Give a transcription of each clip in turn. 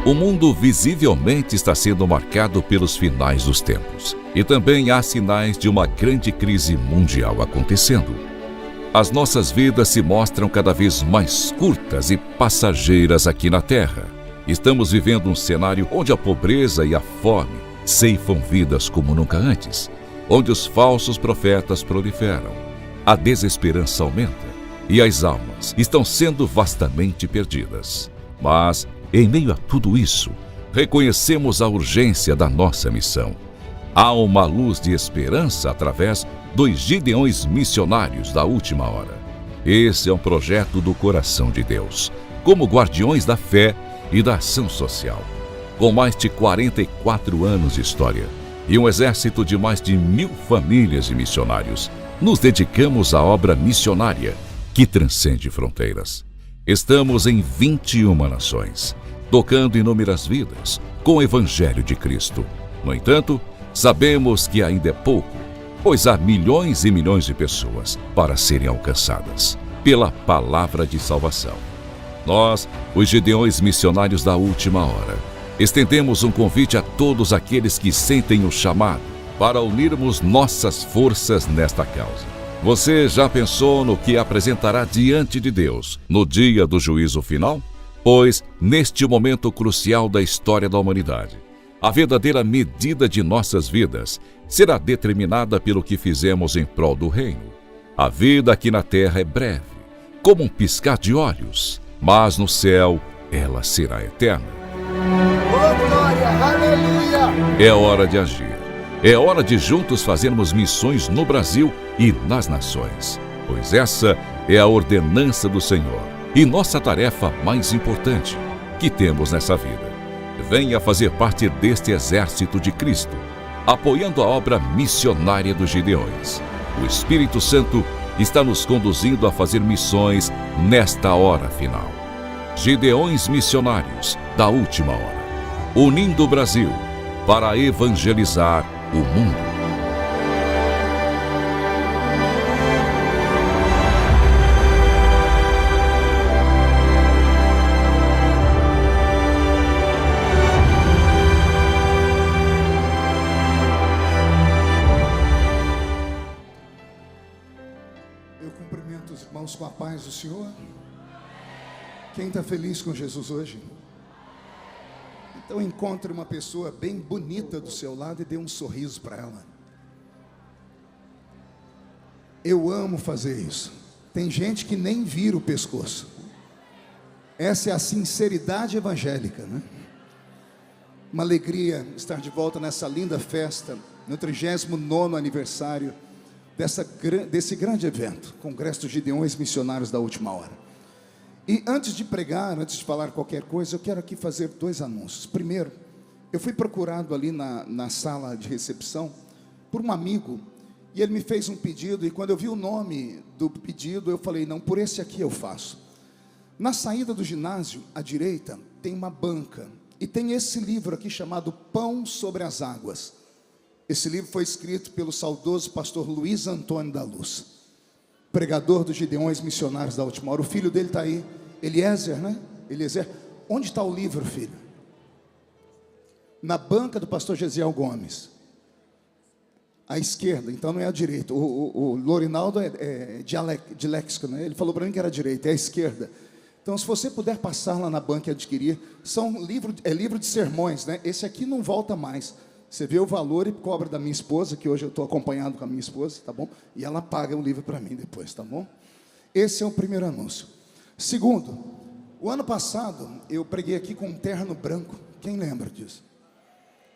O mundo visivelmente está sendo marcado pelos finais dos tempos. E também há sinais de uma grande crise mundial acontecendo. As nossas vidas se mostram cada vez mais curtas e passageiras aqui na Terra. Estamos vivendo um cenário onde a pobreza e a fome ceifam vidas como nunca antes, onde os falsos profetas proliferam, a desesperança aumenta e as almas estão sendo vastamente perdidas. Mas, em meio a tudo isso, reconhecemos a urgência da nossa missão. Há uma luz de esperança através dos Gideões missionários da última hora. Esse é um projeto do coração de Deus, como guardiões da fé e da ação social. Com mais de 44 anos de história e um exército de mais de 1.000 famílias de missionários, nos dedicamos à obra missionária que transcende fronteiras. Estamos em 21 nações, tocando inúmeras vidas com o Evangelho de Cristo. No entanto, sabemos que ainda é pouco, pois há milhões e milhões de pessoas para serem alcançadas pela palavra de salvação. Nós, os Gideões missionários da última hora, estendemos um convite a todos aqueles que sentem o chamado para unirmos nossas forças nesta causa. Você já pensou no que apresentará diante de Deus no dia do juízo final? Pois, neste momento crucial da história da humanidade, a verdadeira medida de nossas vidas será determinada pelo que fizemos em prol do reino. A vida aqui na terra é breve, como um piscar de olhos, mas no céu ela será eterna. Oh, glória, aleluia! É hora de agir. É hora de juntos fazermos missões no Brasil e nas nações, pois essa é a ordenança do Senhor e nossa tarefa mais importante que temos nessa vida. Venha fazer parte deste exército de Cristo, apoiando a obra missionária dos Gideões. O Espírito Santo está nos conduzindo a fazer missões nesta hora final. Gideões missionários da última hora, unindo o Brasil para evangelizar o mundo. Eu cumprimento os irmãos com a paz do Senhor. Quem está feliz com Jesus hoje? Então encontre uma pessoa bem bonita do seu lado e dê um sorriso para ela. Eu amo fazer isso. Tem gente que nem vira o pescoço. Essa é a sinceridade evangélica, né? Uma alegria estar de volta nessa linda festa, no 39º aniversário desse grande evento, Congresso dos Gideões Missionários da Última Hora. E antes de pregar, antes de falar qualquer coisa, eu quero aqui fazer 2 anúncios. Primeiro, eu fui procurado ali na sala de recepção por um amigo, e ele me fez um pedido, e quando eu vi o nome do pedido, eu falei, não, por esse aqui eu faço. Na saída do ginásio, à direita, tem uma banca, e tem esse livro aqui chamado Pão sobre as Águas. Esse livro foi escrito pelo saudoso pastor Luiz Antônio da Luz, pregador dos Gideões Missionários da Última Hora. O filho dele está aí, Eliezer, né? Eliezer. Onde está o livro, filho? Na banca do pastor Gesiel Gomes, à esquerda, então não é à direita. O Lorinaldo é diléxico, né? Ele falou para mim que era à direita, é à esquerda. Então, se você puder passar lá na banca e adquirir, livro de sermões, né? Esse aqui não volta mais. Você vê o valor e cobra da minha esposa, que hoje eu estou acompanhado com a minha esposa, tá bom? E ela paga o livro para mim depois, tá bom? Esse é o primeiro anúncio. Segundo, o ano passado eu preguei aqui com um terno branco. Quem lembra disso?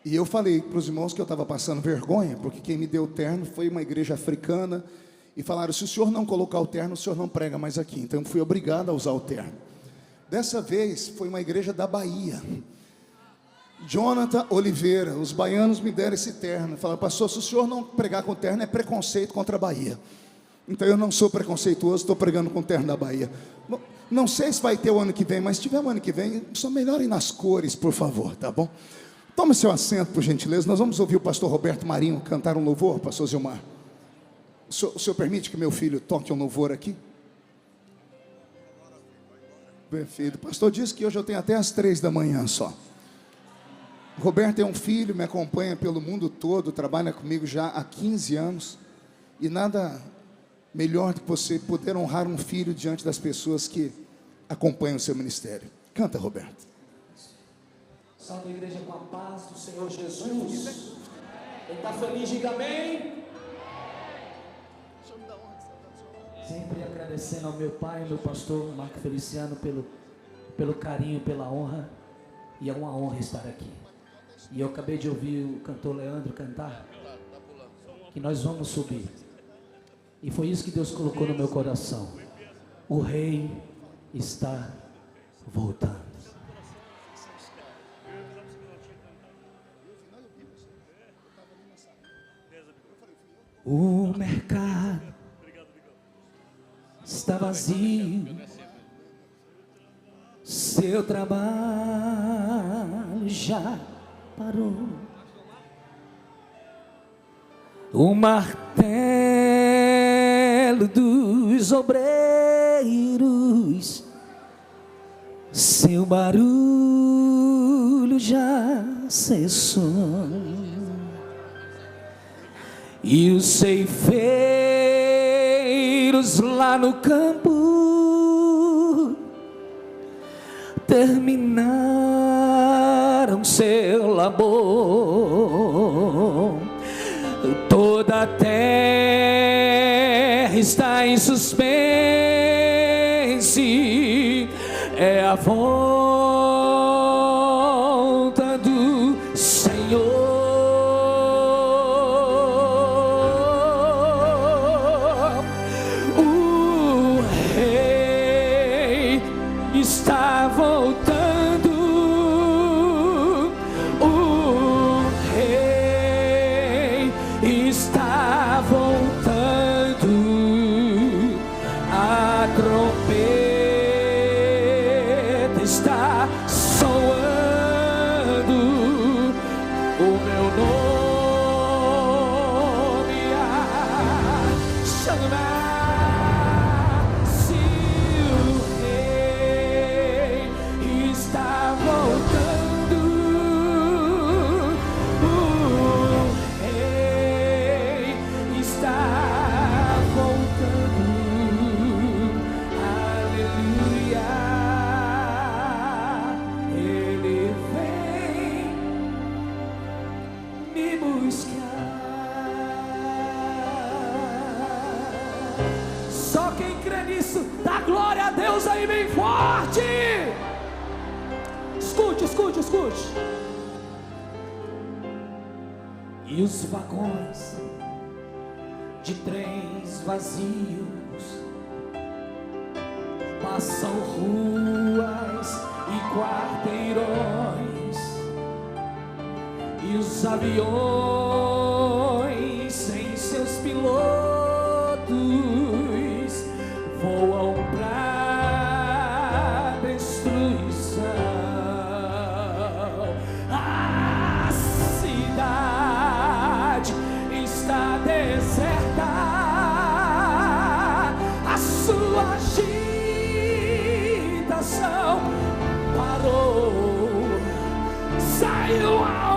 E eu falei para os irmãos que eu estava passando vergonha, porque quem me deu o terno foi uma igreja africana, e falaram, se o senhor não colocar o terno, o senhor não prega mais aqui. Então eu fui obrigado a usar o terno. Dessa vez foi uma igreja da Bahia, Jonathan Oliveira. Os baianos me deram esse terno, falaram, pastor, se o senhor não pregar com o terno, é preconceito contra a Bahia. Então eu não sou preconceituoso, estou pregando com o terno da Bahia. Não sei se vai ter o ano que vem, mas se tiver o ano que vem, só melhorem nas cores, por favor, tá bom? Tome seu assento, por gentileza. Nós vamos ouvir o pastor Roberto Marinho cantar um louvor, pastor Zilmar. O senhor permite que meu filho toque um louvor aqui? Perfeito. O pastor disse que hoje eu tenho até às 3 da manhã só. Roberto é um filho, me acompanha pelo mundo todo, trabalha comigo já há 15 anos. E nada melhor do que você poder honrar um filho diante das pessoas que acompanham o seu ministério. Canta, Roberto. Salve a igreja com a paz do Senhor Jesus. Quem está feliz, diga amém. Sempre agradecendo ao meu pai, meu pastor Marco Feliciano, pelo carinho, pela honra. E é uma honra estar aqui. E eu acabei de ouvir o cantor Leandro cantar, que nós vamos subir. E foi isso que Deus colocou no meu coração. O rei está voltando. O mercado está vazio, seu trabalho já parou. O martelo dos obreiros, seu barulho já cessou. E os ceifeiros lá no campo terminaram seu labor. Toda a terra está em suspense. É a volta do Senhor. Está voltando, o rei está voltando, a trombeta está soando, o meu nome chama. Só quem crê nisso, dá glória a Deus aí bem forte. Escute, escute, escute. E os vagões de trens vazios passam ruas e quarteirões, e os aviões sem seus pilotos voam pra destruição. A cidade está deserta, a sua agitação parou. Saiu a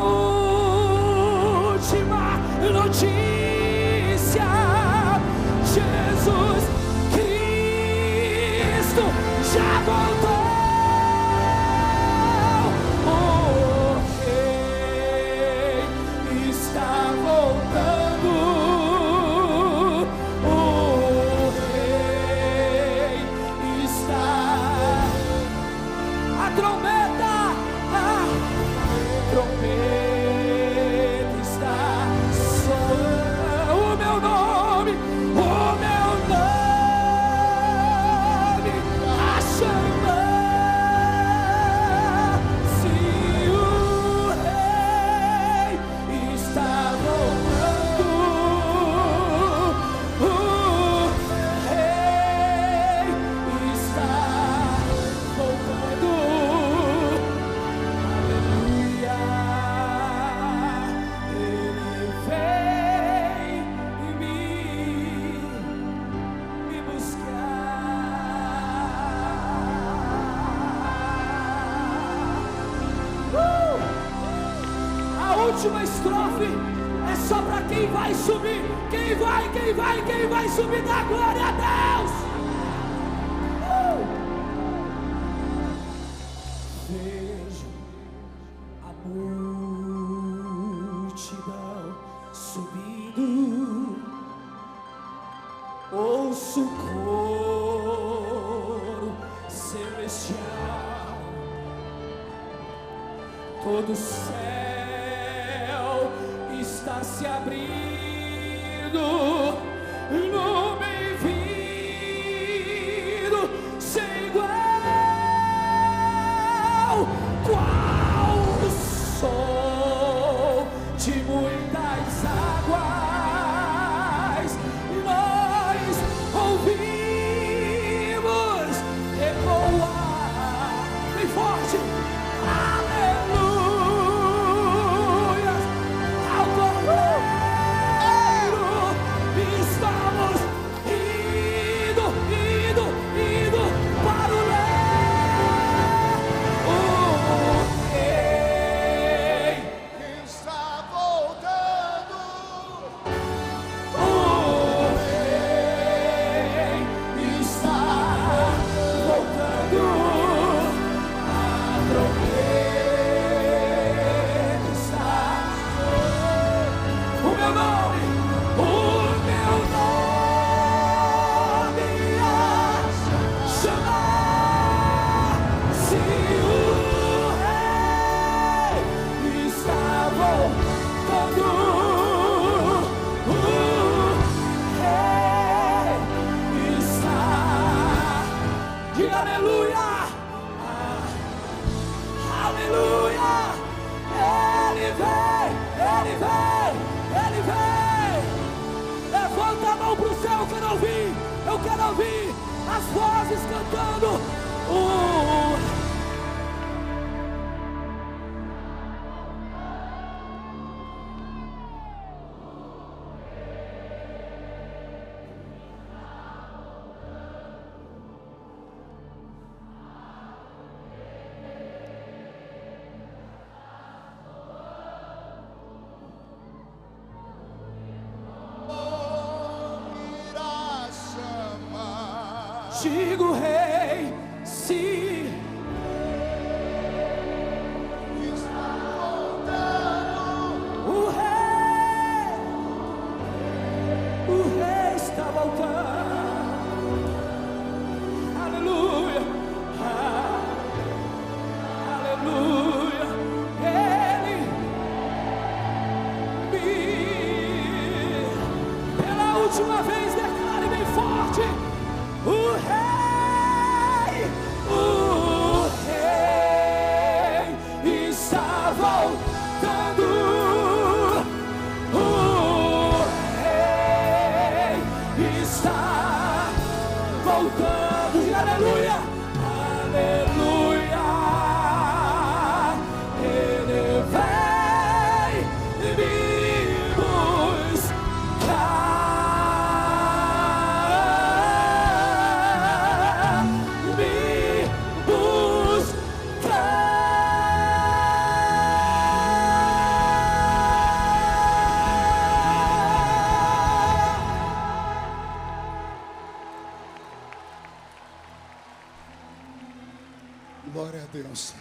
última notícia: Jesus Cristo já voltou. O rei está voltando. O rei está. A trombeta está soando. O meu nome a chamar. Se o rei está voltando, o rei está voltando. última estrofe é só para quem vai subir. Quem vai subir da glória a Deus. Vejo a multidão subindo, ouço o coro celestial, todo o céu está se abrindo, no bem-vindo sem igual, qual o som de muitas águas nós ouvimos ecoar bem forte. Aleluia ao Cordeiro, estamos indo para o o Rei Está voltando. o Rei está voltando, a trombeta está, o meu nome a chamar-se o Rei está voltando, o Rei está, diga aleluia, aleluia, ele vem, levanta a mão pro céu, eu quero ouvir as vozes cantando, Irá chamar. diga o Rei, sim, Está voltando. o Rei está voltando, aleluia, aleluia, ele pela última vez declare bem forte, o Rei está voltando, o Rei está voltando, e aleluia, aleluia, ele vem me buscar, Glória a Deus.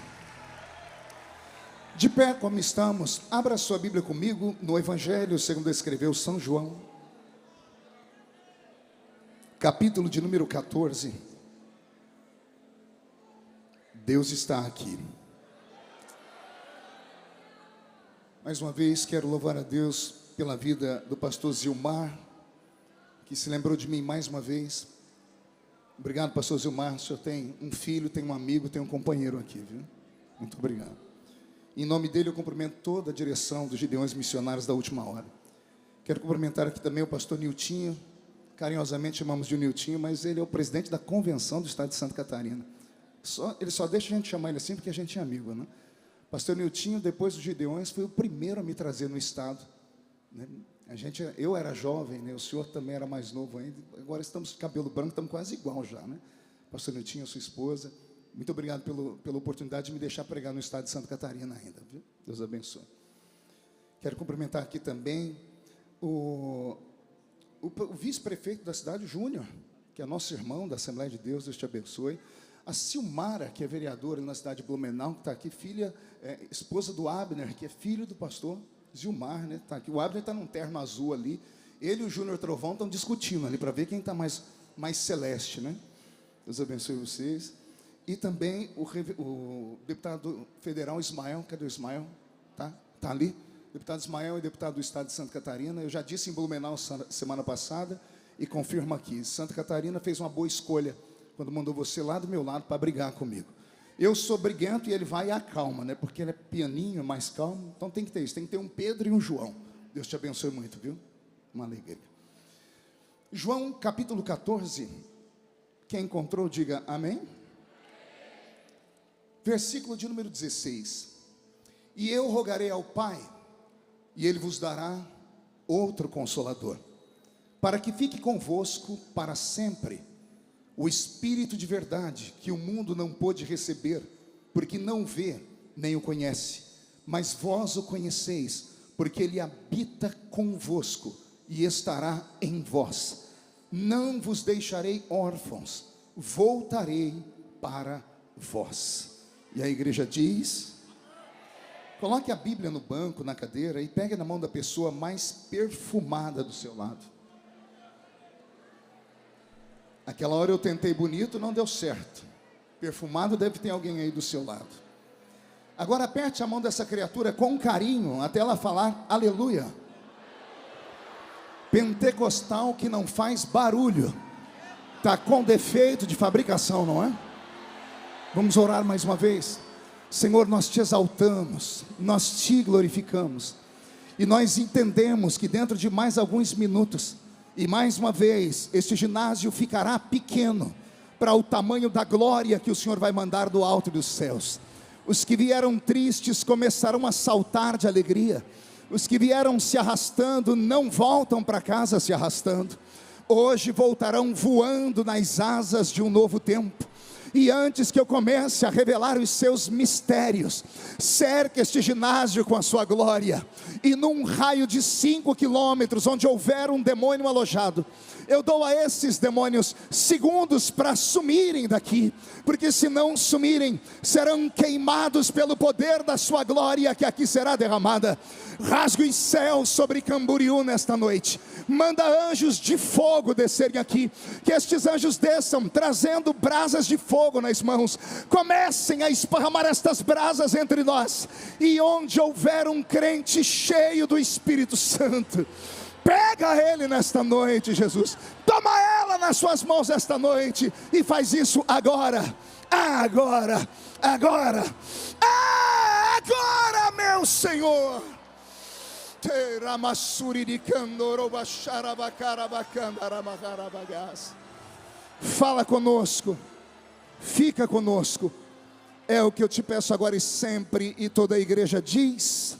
De pé como estamos, abra sua Bíblia comigo no Evangelho segundo escreveu São João, capítulo de número 14. Deus está aqui. Mais uma vez quero louvar a Deus pela vida do pastor Zilmar, que se lembrou de mim mais uma vez. Obrigado, pastor Zilmar. O senhor tem um filho, tem um amigo, tem um companheiro aqui, viu? Muito obrigado. Em nome dele eu cumprimento toda a direção dos Gideões Missionários da Última Hora. Quero cumprimentar aqui também o pastor Niltinho, carinhosamente chamamos de Niltinho, mas ele é o presidente da convenção do estado de Santa Catarina. Ele só deixa a gente chamar ele assim porque a gente é amigo, né? Pastor Niltinho, depois dos Gideões, foi o primeiro a me trazer no estado, né? Eu era jovem, né? O senhor também era mais novo ainda. Agora estamos com cabelo branco, estamos quase igual já, né? Pastor Niltinho, sua esposa, muito obrigado pela oportunidade de me deixar pregar no estado de Santa Catarina ainda, viu? Deus abençoe. Quero cumprimentar aqui também o vice-prefeito da cidade, Júnior, que é nosso irmão da Assembleia de Deus, Deus te abençoe. A Silmara, que é vereadora na cidade de Blumenau, que está aqui, esposa do Abner, que é filho do pastor Zilmar, né? Tá aqui. O Abner está num terno azul ali. Ele e o Júnior Trovão estão discutindo ali para ver quem está mais celeste, né? Deus abençoe vocês. E também o deputado federal Ismael, cadê o Ismael? Tá ali. Deputado Ismael é deputado do estado de Santa Catarina. Eu já disse em Blumenau semana passada e confirmo aqui. Santa Catarina fez uma boa escolha quando mandou você lá do meu lado para brigar comigo. Eu sou briguento e ele vai e acalma, né? Porque ele é pianinho, mais calmo. Então tem que ter isso, tem que ter um Pedro e um João. Deus te abençoe muito, viu? Uma alegria. João capítulo 14. Quem encontrou, diga amém. Versículo de número 16. E eu rogarei ao Pai, e Ele vos dará outro Consolador, para que fique convosco para sempre, o Espírito de verdade, que o mundo não pôde receber, porque não vê, nem o conhece, mas vós o conheceis, porque Ele habita convosco, e estará em vós. Não vos deixarei órfãos, voltarei para vós. E a igreja diz... Coloque a Bíblia no banco, na cadeira, e pegue na mão da pessoa mais perfumada do seu lado. Aquela hora eu tentei bonito, não deu certo. Perfumado deve ter alguém aí do seu lado. Agora aperte a mão dessa criatura com carinho, até ela falar aleluia. Pentecostal que não faz barulho. Está com defeito de fabricação, não é? Vamos orar mais uma vez. Senhor, nós te exaltamos, nós te glorificamos, e nós entendemos que dentro de mais alguns minutos, e mais uma vez, este ginásio ficará pequeno, para o tamanho da glória que o Senhor vai mandar do alto dos céus. Os que vieram tristes começarão a saltar de alegria, os que vieram se arrastando não voltam para casa se arrastando, hoje voltarão voando nas asas de um novo tempo. E antes que eu comece a revelar os seus mistérios, cerque este ginásio com a sua glória, e num raio de 5 quilômetros, onde houver um demônio alojado, eu dou a esses demônios segundos para sumirem daqui, porque se não sumirem, serão queimados pelo poder da sua glória que aqui será derramada. Rasgue os céus sobre Camboriú nesta noite, manda anjos de fogo descerem aqui, que estes anjos desçam, trazendo brasas de fogo nas mãos, comecem a esparramar estas brasas entre nós, e onde houver um crente cheio do Espírito Santo, pega ele nesta noite, Jesus, toma ela nas suas mãos esta noite, e faz isso agora, agora, agora, agora, meu Senhor. Fala conosco, fica conosco, é o que eu te peço agora e sempre. E toda a igreja diz: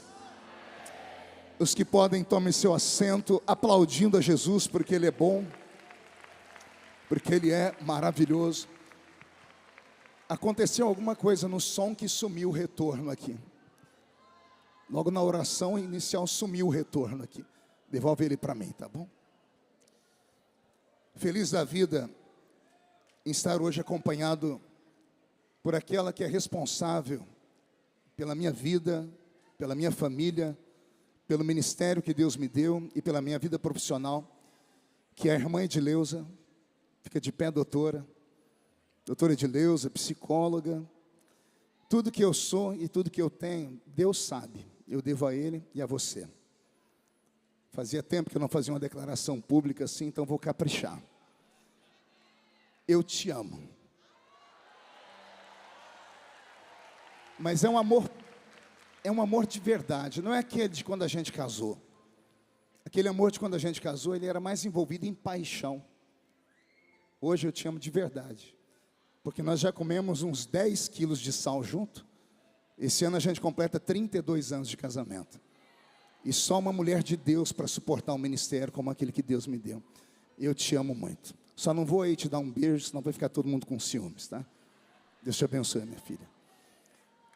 os que podem, tomem seu assento, aplaudindo a Jesus, porque Ele é bom, porque Ele é maravilhoso. Aconteceu alguma coisa no som que sumiu o retorno aqui. Logo na oração inicial sumiu o retorno aqui. Devolve ele para mim, tá bom? Feliz da vida em estar hoje acompanhado por aquela que é responsável pela minha vida, pela minha família, pelo ministério que Deus me deu e pela minha vida profissional, que é a irmã Edileuza. Fica de pé, doutora. Doutora Edileuza, psicóloga. Tudo que eu sou e tudo que eu tenho, Deus sabe. Eu devo a Ele e a você. Fazia tempo que eu não fazia uma declaração pública assim, então vou caprichar. Eu te amo. Mas é um amor de verdade, não é aquele de quando a gente casou. Aquele amor de quando a gente casou, ele era mais envolvido em paixão. Hoje eu te amo de verdade, porque nós já comemos uns 10 quilos de sal junto. Esse ano a gente completa 32 anos de casamento. E só uma mulher de Deus para suportar um ministério como aquele que Deus me deu. Eu te amo muito. Só não vou aí te dar um beijo, senão vai ficar todo mundo com ciúmes, tá? Deus te abençoe, minha filha.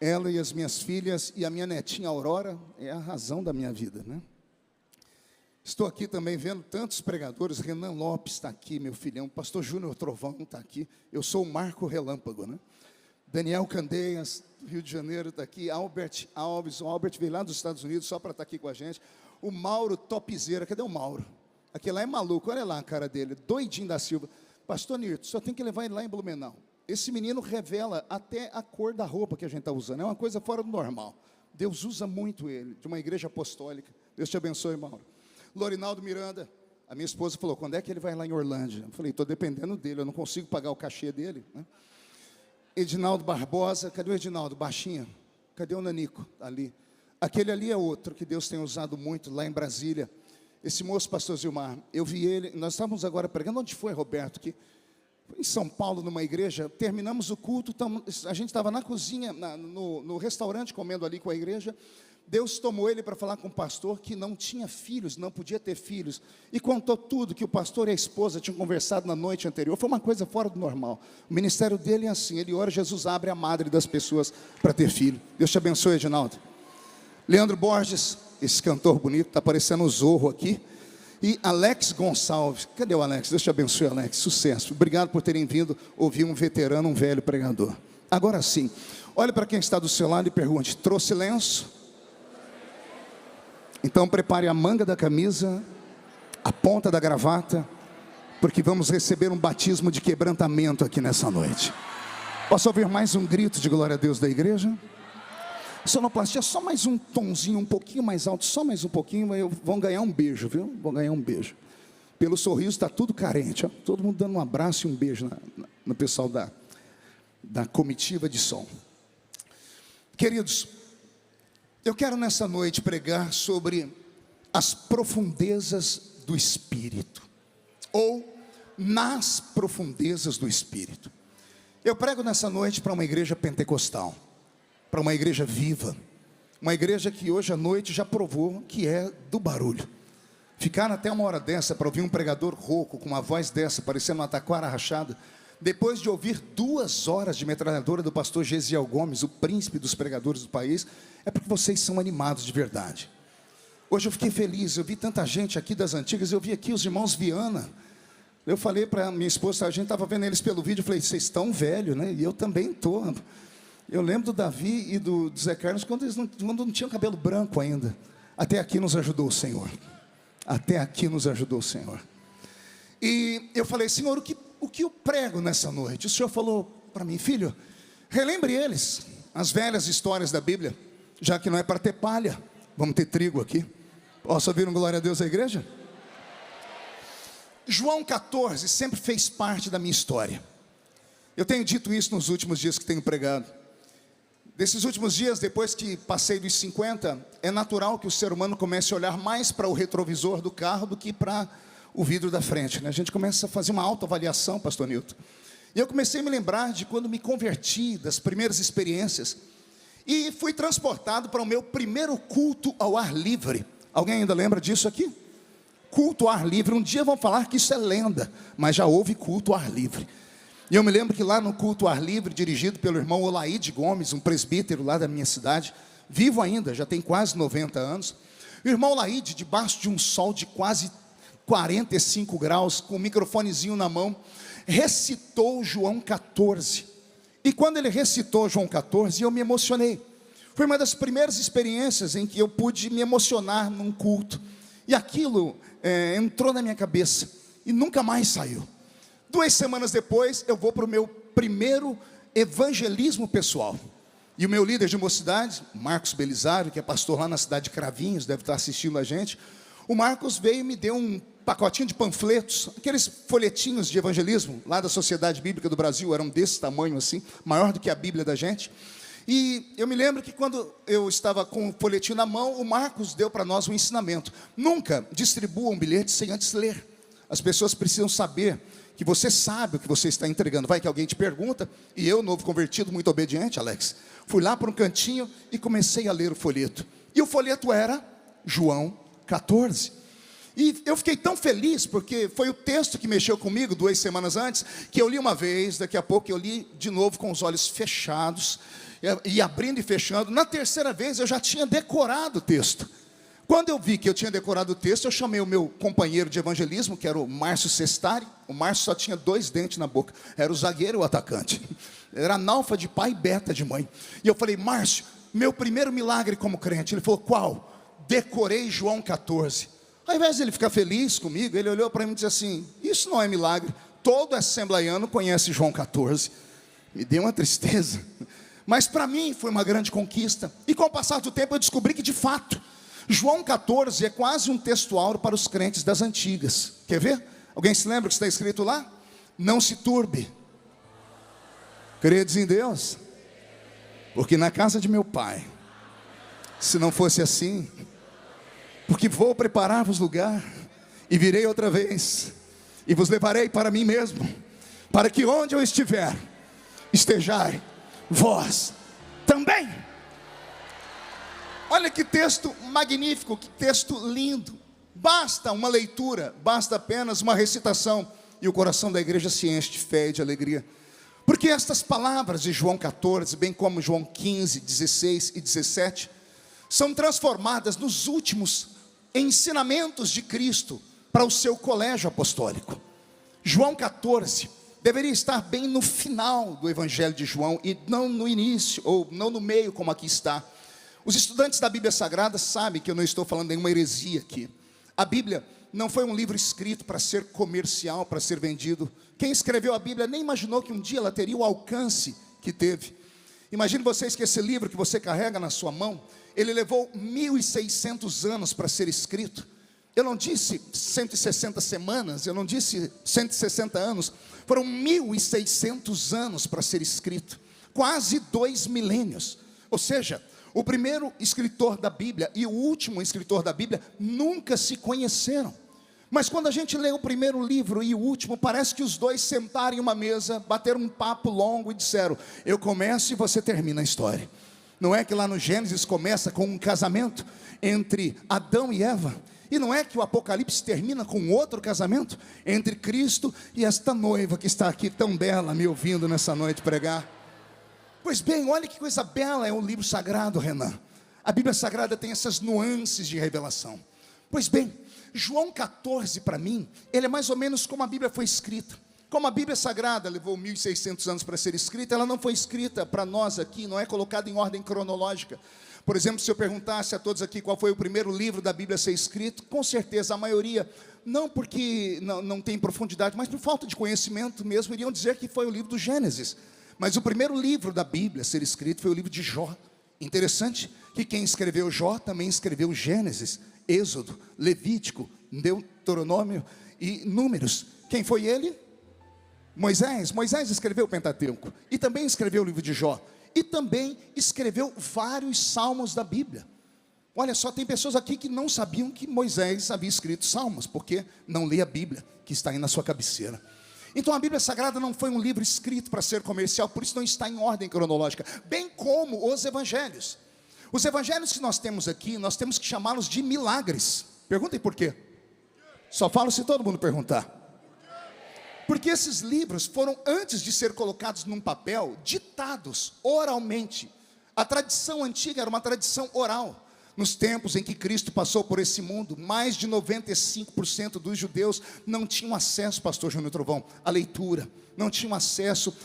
Ela e as minhas filhas e a minha netinha Aurora é a razão da minha vida, né? Estou aqui também vendo tantos pregadores. Renan Lopes está aqui, meu filhão. Pastor Júnior Trovão está aqui. Eu sou o Marco Relâmpago, né? Daniel Candeias, Rio de Janeiro, está aqui. Albert Alves, o Albert veio lá dos Estados Unidos só para estar aqui com a gente. O Mauro Topzeira, cadê o Mauro? Aquele lá é maluco, olha lá a cara dele, doidinho da Silva. Pastor Nirto, só tem que levar ele lá em Blumenau. Esse menino revela até a cor da roupa que a gente está usando. É uma coisa fora do normal. Deus usa muito ele, de uma igreja apostólica. Deus te abençoe, Mauro. Lorinaldo Miranda, a minha esposa falou, quando é que ele vai lá em Orlândia? Eu falei, estou dependendo dele, eu não consigo pagar o cachê dele, né? Edinaldo Barbosa, cadê o Edinaldo? Baixinho. Cadê o Nanico? Ali. Aquele ali é outro que Deus tem usado muito lá em Brasília. Esse moço, pastor Zilmar, eu vi ele, nós estávamos agora pregando, onde foi, Roberto? Que em São Paulo, numa igreja, terminamos o culto, a gente estava na cozinha, no restaurante, comendo ali com a igreja. Deus tomou ele para falar com o pastor que não tinha filhos, não podia ter filhos, e contou tudo que o pastor e a esposa tinham conversado na noite anterior. Foi uma coisa fora do normal. O ministério dele é assim, ele ora, Jesus abre a madre das pessoas para ter filho. Deus te abençoe, Edinaldo. Leandro Borges, esse cantor bonito, está parecendo o Zorro aqui. E Alex Gonçalves, cadê o Alex? Deus te abençoe, Alex, sucesso. Obrigado por terem vindo ouvir um veterano, um velho pregador. Agora sim, olhe para quem está do seu lado e pergunte, trouxe lenço? Então prepare a manga da camisa, a ponta da gravata, porque vamos receber um batismo de quebrantamento aqui nessa noite. Posso ouvir mais um grito de glória a Deus da igreja? Sonoplastia, só mais um tomzinho, um pouquinho mais alto, só mais um pouquinho, vão ganhar um beijo, viu? Vão ganhar um beijo. Pelo sorriso está tudo carente, ó. Todo mundo dando um abraço e um beijo no pessoal da comitiva de som. Queridos, eu quero nessa noite pregar sobre as profundezas do Espírito, ou nas profundezas do Espírito. Eu prego nessa noite para uma igreja pentecostal, para uma igreja viva, uma igreja que hoje à noite já provou que é do barulho. Ficaram até uma hora dessa para ouvir um pregador rouco, com uma voz dessa, parecendo uma taquara rachada, depois de ouvir 2 horas de metralhadora do pastor Gesiel Gomes, o príncipe dos pregadores do país, é porque vocês são animados de verdade. Hoje eu fiquei feliz, eu vi tanta gente aqui das antigas, eu vi aqui os irmãos Viana. Eu falei para minha esposa, a gente estava vendo eles pelo vídeo, eu falei, vocês estão velhos, né? E eu também estou. Eu lembro do Davi e do Zé Carlos, quando não tinham cabelo branco ainda. Até aqui nos ajudou o Senhor. Até aqui nos ajudou o Senhor. E eu falei, Senhor, o que eu prego nessa noite? O Senhor falou para mim, filho, relembre eles, as velhas histórias da Bíblia, já que não é para ter palha, vamos ter trigo aqui. Posso ouvir um glória a Deus à igreja? João 14 sempre fez parte da minha história. Eu tenho dito isso nos últimos dias que tenho pregado. Desses últimos dias, depois que passei dos 50, é natural que o ser humano comece a olhar mais para o retrovisor do carro do que para o vidro da frente, né? A gente começa a fazer uma autoavaliação, pastor Nilton. E eu comecei a me lembrar de quando me converti, das primeiras experiências, e fui transportado para o meu primeiro culto ao ar livre. Alguém ainda lembra disso aqui? Culto ao ar livre. Um dia vão falar que isso é lenda, mas já houve culto ao ar livre. E eu me lembro que lá no culto ao ar livre, dirigido pelo irmão Olaide Gomes, um presbítero lá da minha cidade, vivo ainda, já tem quase 90 anos. O irmão Olaide, debaixo de um sol de quase 45 graus, com o microfonezinho na mão, recitou João 14. E quando ele recitou João 14, eu me emocionei. Foi uma das primeiras experiências em que eu pude me emocionar num culto. E aquilo entrou na minha cabeça e nunca mais saiu. 2 semanas depois, eu vou para o meu primeiro evangelismo pessoal. E o meu líder de mocidade, Marcos Belisário, que é pastor lá na cidade de Cravinhos, deve estar assistindo a gente. O Marcos veio e me deu um pacotinho de panfletos, aqueles folhetinhos de evangelismo, lá da Sociedade Bíblica do Brasil, eram desse tamanho assim, maior do que a Bíblia da gente. E eu me lembro que quando eu estava com o folhetinho na mão, o Marcos deu para nós um ensinamento. Nunca distribua um bilhete sem antes ler. As pessoas precisam saber que você sabe o que você está entregando. Vai que alguém te pergunta, e eu, novo convertido, muito obediente, Alex, fui lá para um cantinho e comecei a ler o folheto. E o folheto era João 14. E eu fiquei tão feliz, porque foi o texto que mexeu comigo 2 semanas antes, que eu li uma vez, daqui a pouco eu li de novo com os olhos fechados, e abrindo e fechando. Na terceira vez eu já tinha decorado o texto. Quando eu vi que eu tinha decorado o texto, eu chamei o meu companheiro de evangelismo, que era o Márcio Sestari. O Márcio só tinha 2 dentes na boca, era o zagueiro e o atacante. Era analfa de pai e beta de mãe. E eu falei: Márcio, meu primeiro milagre como crente. Ele falou: qual? Decorei João 14. Ao invés de ele ficar feliz comigo, ele olhou para mim e disse assim: isso não é milagre, todo assembleiano conhece João 14. Me deu uma tristeza, mas para mim foi uma grande conquista. E com o passar do tempo eu descobri que de fato João 14 é quase um texto áureo para os crentes das antigas. Quer ver? Alguém se lembra o que está escrito lá? Não se turbe, credes em Deus, porque na casa de meu pai, se não fosse assim, porque vou preparar-vos lugar, e virei outra vez, e vos levarei para mim mesmo, para que onde eu estiver, estejai vós também. Olha que texto magnífico, que texto lindo. Basta uma leitura, basta apenas uma recitação, e o coração da igreja se enche de fé e de alegria. Porque estas palavras de João 14, bem como João 15, 16 e 17, são transformadas nos últimos ensinamentos de Cristo para o seu colégio apostólico. João 14 deveria estar bem no final do Evangelho de João, e não no início, ou não no meio, como aqui está. Os estudantes da Bíblia Sagrada sabem que eu não estou falando nenhuma heresia aqui. A Bíblia não foi um livro escrito para ser comercial, para ser vendido. Quem escreveu a Bíblia nem imaginou que um dia ela teria o alcance que teve. Imagine vocês que esse livro que você carrega na sua mão, ele levou 1.600 anos para ser escrito. Eu não disse 160 semanas, eu não disse 160 anos, foram 1.600 anos para ser escrito, quase 2 milênios. Ou seja, o primeiro escritor da Bíblia e o último escritor da Bíblia nunca se conheceram. Mas quando a gente lê o primeiro livro e o último, parece que os dois sentaram em uma mesa, bateram um papo longo e disseram: eu começo e você termina a história. Não é que lá no Gênesis começa com um casamento entre Adão e Eva? E não é que o Apocalipse termina com outro casamento entre Cristo e esta noiva que está aqui tão bela me ouvindo nessa noite pregar? Pois bem, olha que coisa bela é o livro sagrado, Renan. A Bíblia Sagrada tem essas nuances de revelação. Pois bem, João 14 para mim, ele é mais ou menos como a Bíblia foi escrita. Como a Bíblia Sagrada levou 1.600 anos para ser escrita, ela não foi escrita para nós aqui, não é colocada em ordem cronológica. Por exemplo, se eu perguntasse a todos aqui qual foi o primeiro livro da Bíblia a ser escrito, com certeza a maioria, não porque não tem profundidade, mas por falta de conhecimento mesmo, iriam dizer que foi o livro do Gênesis. Mas o primeiro livro da Bíblia a ser escrito foi o livro de Jó. Interessante que quem escreveu Jó também escreveu Gênesis, Êxodo, Levítico, Deuteronômio e Números. Quem foi ele? Moisés. Moisés escreveu o Pentateuco e também escreveu o livro de Jó. E também escreveu vários salmos da Bíblia. Olha só, tem pessoas aqui que não sabiam que Moisés havia escrito salmos, porque não lê a Bíblia, que está aí na sua cabeceira. Então a Bíblia Sagrada não foi um livro escrito para ser comercial, por isso não está em ordem cronológica, bem como os evangelhos. Os evangelhos que nós temos aqui, nós temos que chamá-los de milagres. Perguntem por quê? Só falo se todo mundo perguntar. Porque esses livros foram, antes de ser colocados num papel, ditados oralmente. A tradição antiga era uma tradição oral. Nos tempos em que Cristo passou por esse mundo, mais de 95% dos judeus não tinham acesso, pastor Júnior Trovão, à leitura, não tinham acesso,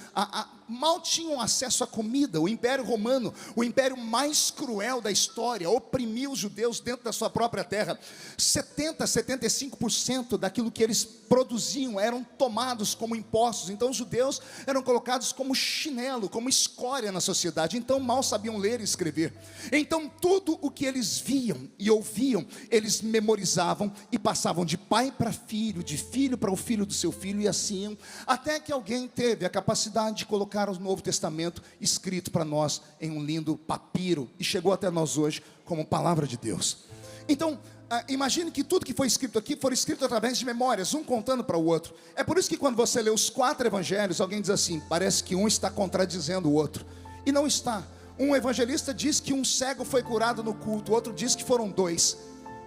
mal tinham acesso à comida. O Império Romano, o império mais cruel da história, oprimiu os judeus dentro da sua própria terra. 75% daquilo que eles produziam eram tomados como impostos. Então os judeus eram colocados como chinelo, como escória na sociedade. Então mal sabiam ler e escrever. Então tudo o que eles viam e ouviam, eles memorizavam e passavam de pai para filho, de filho para o filho do seu filho, e assim, até que alguém teve a capacidade de colocar o Novo Testamento escrito para nós em um lindo papiro, e chegou até nós hoje como palavra de Deus. Então, imagine que tudo que foi escrito aqui foi escrito através de memórias, um contando para o outro. É por isso que quando você lê os 4 evangelhos, alguém diz assim: parece que um está contradizendo o outro. E não está. Um evangelista diz que um cego foi curado no culto, o outro diz que foram 2.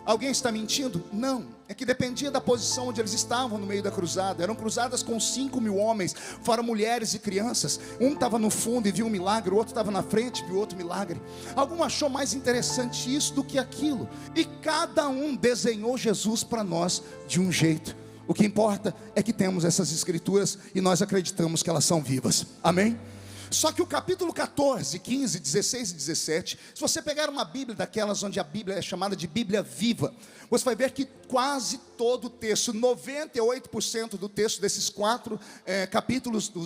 Alguém está mentindo? Não, é que dependia da posição onde eles estavam no meio da cruzada. Eram cruzadas com 5.000 homens, fora mulheres e crianças. Um estava no fundo e viu um milagre, o outro estava na frente e viu outro milagre. Algum achou mais interessante isso do que aquilo, e cada um desenhou Jesus para nós de um jeito. O que importa é que temos essas escrituras e nós acreditamos que elas são vivas, amém? Só que o capítulo 14, 15, 16 e 17, se você pegar uma Bíblia daquelas onde a Bíblia é chamada de Bíblia viva, você vai ver que quase todo o texto, 98% do texto desses 4 capítulos do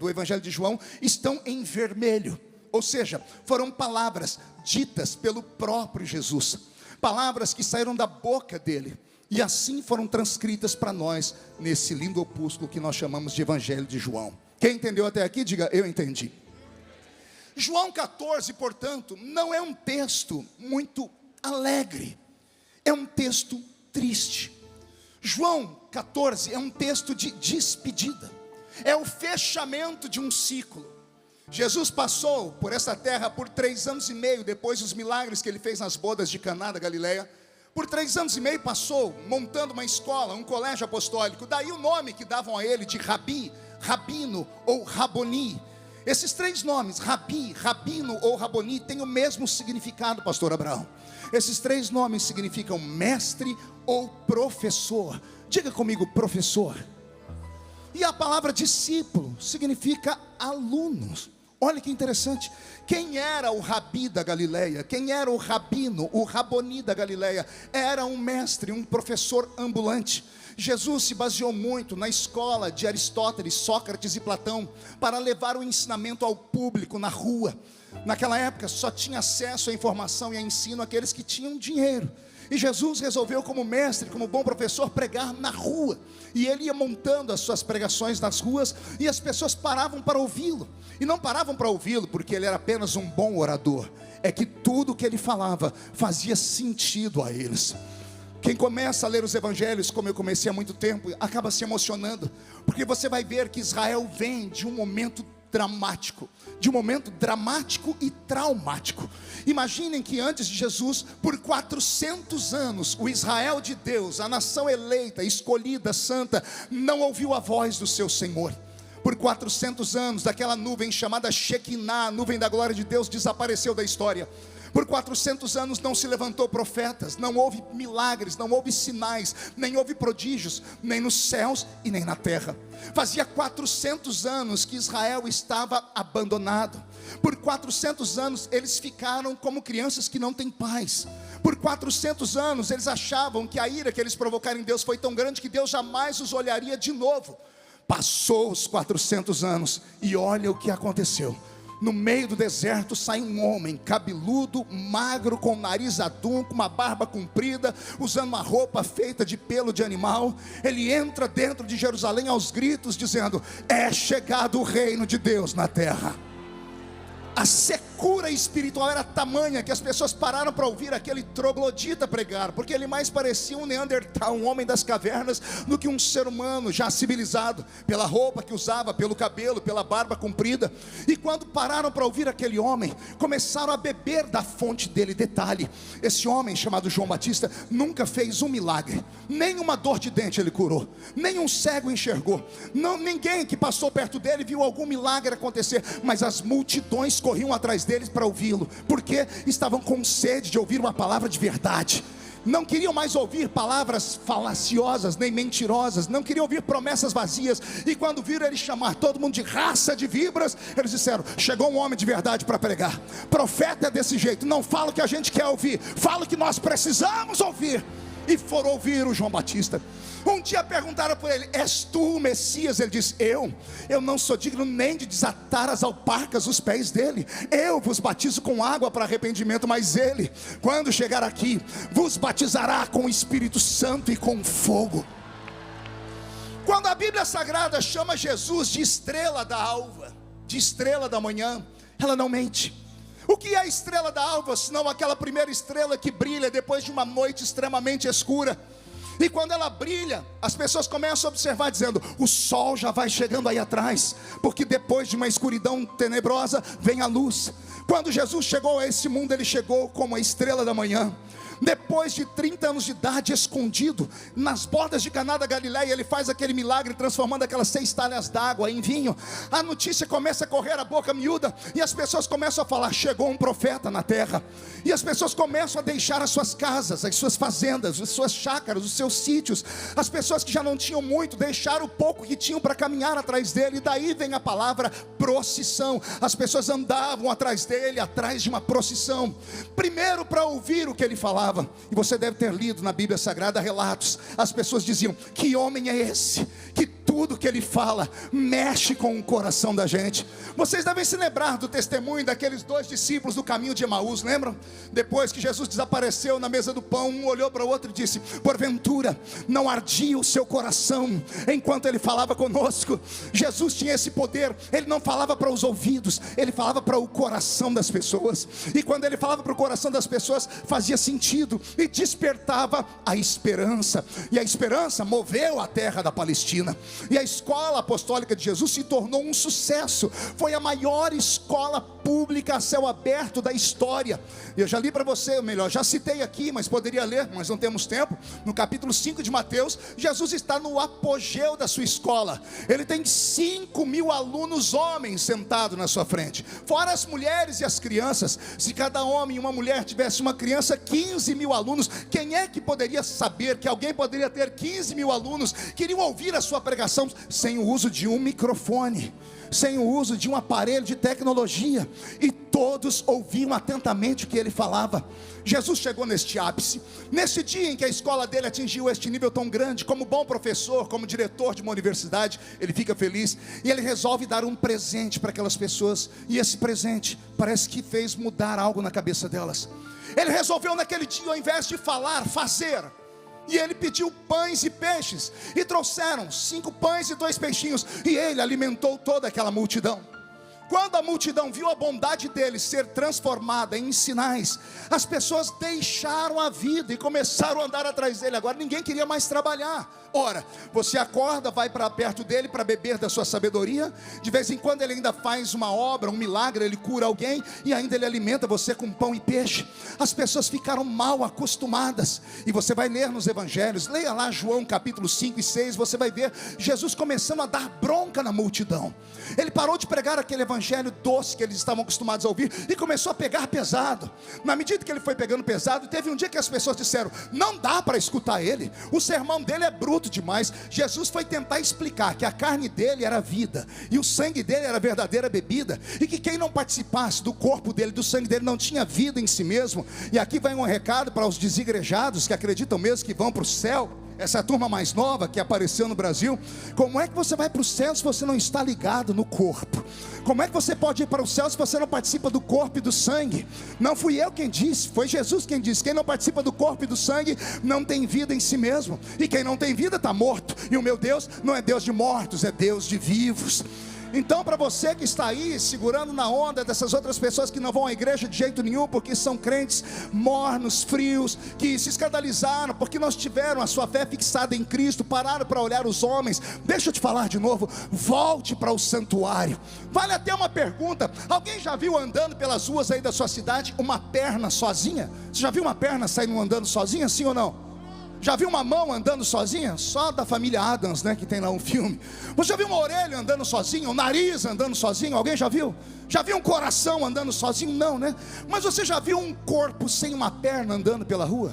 Evangelho de João estão em vermelho. Ou seja, foram palavras ditas pelo próprio Jesus, palavras que saíram da boca dele, e assim foram transcritas para nós nesse lindo opúsculo que nós chamamos de Evangelho de João. Quem entendeu até aqui, diga, eu entendi. João 14, portanto, não é um texto muito alegre, é um texto triste. João 14 é um texto de despedida, é o fechamento de um ciclo. Jesus passou por essa terra por 3 anos e meio, depois dos milagres que ele fez nas bodas de Caná da Galileia. Por 3 anos e meio passou montando uma escola, um colégio apostólico. Daí o nome que davam a ele de Rabi, Rabino ou Raboni. Esses 3 nomes, Rabi, Rabino ou Raboni, têm o mesmo significado, pastor Abraão. Esses 3 nomes significam mestre ou professor. Diga comigo, professor. E a palavra discípulo significa alunos. Olha que interessante. Quem era o Rabi da Galileia? Quem era o Rabino, o Raboni da Galileia? Era um mestre, um professor ambulante. Jesus se baseou muito na escola de Aristóteles, Sócrates e Platão para levar o ensinamento ao público na rua. Naquela época só tinha acesso à informação e a ensino aqueles que tinham dinheiro. E Jesus resolveu, como mestre, como bom professor, pregar na rua. E ele ia montando as suas pregações nas ruas, e as pessoas paravam para ouvi-lo. E não paravam para ouvi-lo porque ele era apenas um bom orador, é que tudo que ele falava fazia sentido a eles. Quem começa a ler os evangelhos, como eu comecei há muito tempo, acaba se emocionando, porque você vai ver que Israel vem de um momento dramático, e traumático. Imaginem que antes de Jesus, por 400 anos, o Israel de Deus, a nação eleita, escolhida, santa, não ouviu a voz do seu Senhor. Por 400 anos, daquela nuvem chamada Shekinah, a nuvem da glória de Deus, desapareceu da história. Por 400 anos não se levantou profetas, não houve milagres, não houve sinais, nem houve prodígios, nem nos céus e nem na terra. Fazia 400 anos que Israel estava abandonado. Por 400 anos eles ficaram como crianças que não têm pais. Por 400 anos eles achavam que a ira que eles provocaram em Deus foi tão grande que Deus jamais os olharia de novo. Passou os 400 anos e olha o que aconteceu. No meio do deserto sai um homem cabeludo, magro, com o nariz adunco, uma barba comprida, usando uma roupa feita de pelo de animal. Ele entra dentro de Jerusalém aos gritos, dizendo: é chegado o reino de Deus na terra. A secura espiritual era tamanha que as pessoas pararam para ouvir aquele troglodita pregar, porque ele mais parecia um Neandertal, um homem das cavernas, do que um ser humano já civilizado, pela roupa que usava, pelo cabelo, pela barba comprida. E quando pararam para ouvir aquele homem, começaram a beber da fonte dele. Detalhe: esse homem chamado João Batista nunca fez um milagre, nem uma dor de dente ele curou, nem um cego enxergou, ninguém que passou perto dele viu algum milagre acontecer, mas as multidões corriam atrás deles para ouvi-lo, porque estavam com sede de ouvir uma palavra de verdade. Não queriam mais ouvir palavras falaciosas nem mentirosas, não queriam ouvir promessas vazias. E quando viram ele chamar todo mundo de raça de víboras, eles disseram: chegou um homem de verdade para pregar. Profeta é desse jeito, não fala o que a gente quer ouvir, fala o que nós precisamos ouvir. E foram ouvir o João Batista. Um dia perguntaram por ele: és tu o Messias? Ele disse: eu não sou digno nem de desatar as alparcas dos pés dele. Eu vos batizo com água para arrependimento, mas ele, quando chegar aqui, vos batizará com o Espírito Santo e com fogo. Quando a Bíblia Sagrada chama Jesus de estrela da alva, de estrela da manhã, ela não mente. O que é a estrela da alva, senão aquela primeira estrela que brilha depois de uma noite extremamente escura? E quando ela brilha, as pessoas começam a observar, dizendo: o sol já vai chegando aí atrás, porque depois de uma escuridão tenebrosa vem a luz. Quando Jesus chegou a esse mundo, ele chegou como a estrela da manhã. Depois de 30 anos de idade, escondido nas bordas de Caná da Galileia, ele faz aquele milagre transformando aquelas 6 talhas d'água em vinho. A notícia começa a correr a boca miúda, e as pessoas começam a falar: chegou um profeta na terra. E as pessoas começam a deixar as suas casas, as suas fazendas, as suas chácaras, os seus sítios. As pessoas que já não tinham muito deixaram o pouco que tinham para caminhar atrás dele. E daí vem a palavra procissão. As pessoas andavam atrás dele, atrás de uma procissão, primeiro para ouvir o que ele falava. E você deve ter lido na Bíblia Sagrada relatos. As pessoas diziam: que homem é esse, que tudo que ele fala mexe com o coração da gente. Vocês devem se lembrar do testemunho daqueles 2 discípulos do caminho de Emaús, lembram? Depois que Jesus desapareceu na mesa do pão, um olhou para o outro e disse: porventura não ardia o seu coração enquanto ele falava conosco? Jesus tinha esse poder. Ele não falava para os ouvidos, ele falava para o coração das pessoas. E quando ele falava para o coração das pessoas, fazia sentido e despertava a esperança. E a esperança moveu a terra da Palestina. E a escola apostólica de Jesus se tornou um sucesso. Foi a maior escola pública a céu aberto da história. Eu já li para você, ou melhor, já citei aqui, mas poderia ler, mas não temos tempo. No capítulo 5 de Mateus, Jesus está no apogeu da sua escola. Ele tem 5.000 alunos homens sentados na sua frente, fora as mulheres e as crianças. Se cada homem e uma mulher tivesse uma criança, 15.000 alunos. Quem é que poderia saber que alguém poderia ter 15.000 alunos que iriam ouvir a sua pregação sem o uso de um microfone, sem o uso de um aparelho de tecnologia? E todos ouviam atentamente o que ele falava. Jesus chegou neste ápice, nesse dia em que a escola dele atingiu este nível tão grande. Como bom professor, como diretor de uma universidade, ele fica feliz, e ele resolve dar um presente para aquelas pessoas. E esse presente parece que fez mudar algo na cabeça delas. Ele resolveu naquele dia, ao invés de falar, fazer. E ele pediu pães e peixes, e trouxeram 5 pães e 2 peixinhos, e ele alimentou toda aquela multidão. Quando a multidão viu a bondade dele ser transformada em sinais, as pessoas deixaram a vida e começaram a andar atrás dele. Agora ninguém queria mais trabalhar. Ora, você acorda, vai para perto dele para beber da sua sabedoria. De vez em quando ele ainda faz uma obra, um milagre, ele cura alguém, e ainda ele alimenta você com pão e peixe. As pessoas ficaram mal acostumadas. E você vai ler nos evangelhos, leia lá João capítulo 5 e 6, você vai ver Jesus começando a dar bronca na multidão. Ele parou de pregar aquele evangelho doce que eles estavam acostumados a ouvir, e começou a pegar pesado. Na medida que ele foi pegando pesado, teve um dia que as pessoas disseram: não dá para escutar ele, o sermão dele é bruto demais. Jesus foi tentar explicar que a carne dele era vida, e o sangue dele era a verdadeira bebida, e que quem não participasse do corpo dele, do sangue dele, não tinha vida em si mesmo. E aqui vai um recado para os desigrejados que acreditam mesmo que vão para o céu. Essa turma mais nova que apareceu no Brasil: como é que você vai para o céu se você não está ligado no corpo? Como é que você pode ir para o céu se você não participa do corpo e do sangue? Não fui eu quem disse, foi Jesus quem disse: quem não participa do corpo e do sangue não tem vida em si mesmo, e quem não tem vida está morto. E o meu Deus não é Deus de mortos, é Deus de vivos. Então, para você que está aí segurando na onda dessas outras pessoas que não vão à igreja de jeito nenhum, porque são crentes mornos, frios, que se escandalizaram porque não tiveram a sua fé fixada em Cristo, pararam para olhar os homens, deixa eu te falar de novo: volte para o santuário. Vale até uma pergunta: alguém já viu andando pelas ruas aí da sua cidade uma perna sozinha? Você já viu uma perna saindo andando sozinha, sim ou não? Já viu uma mão andando sozinha? Só da família Addams, né, que tem lá um filme. Você já viu uma orelha andando sozinha? Um nariz andando sozinho? Alguém já viu? Já viu um coração andando sozinho? Não, né? Mas você já viu um corpo sem uma perna andando pela rua?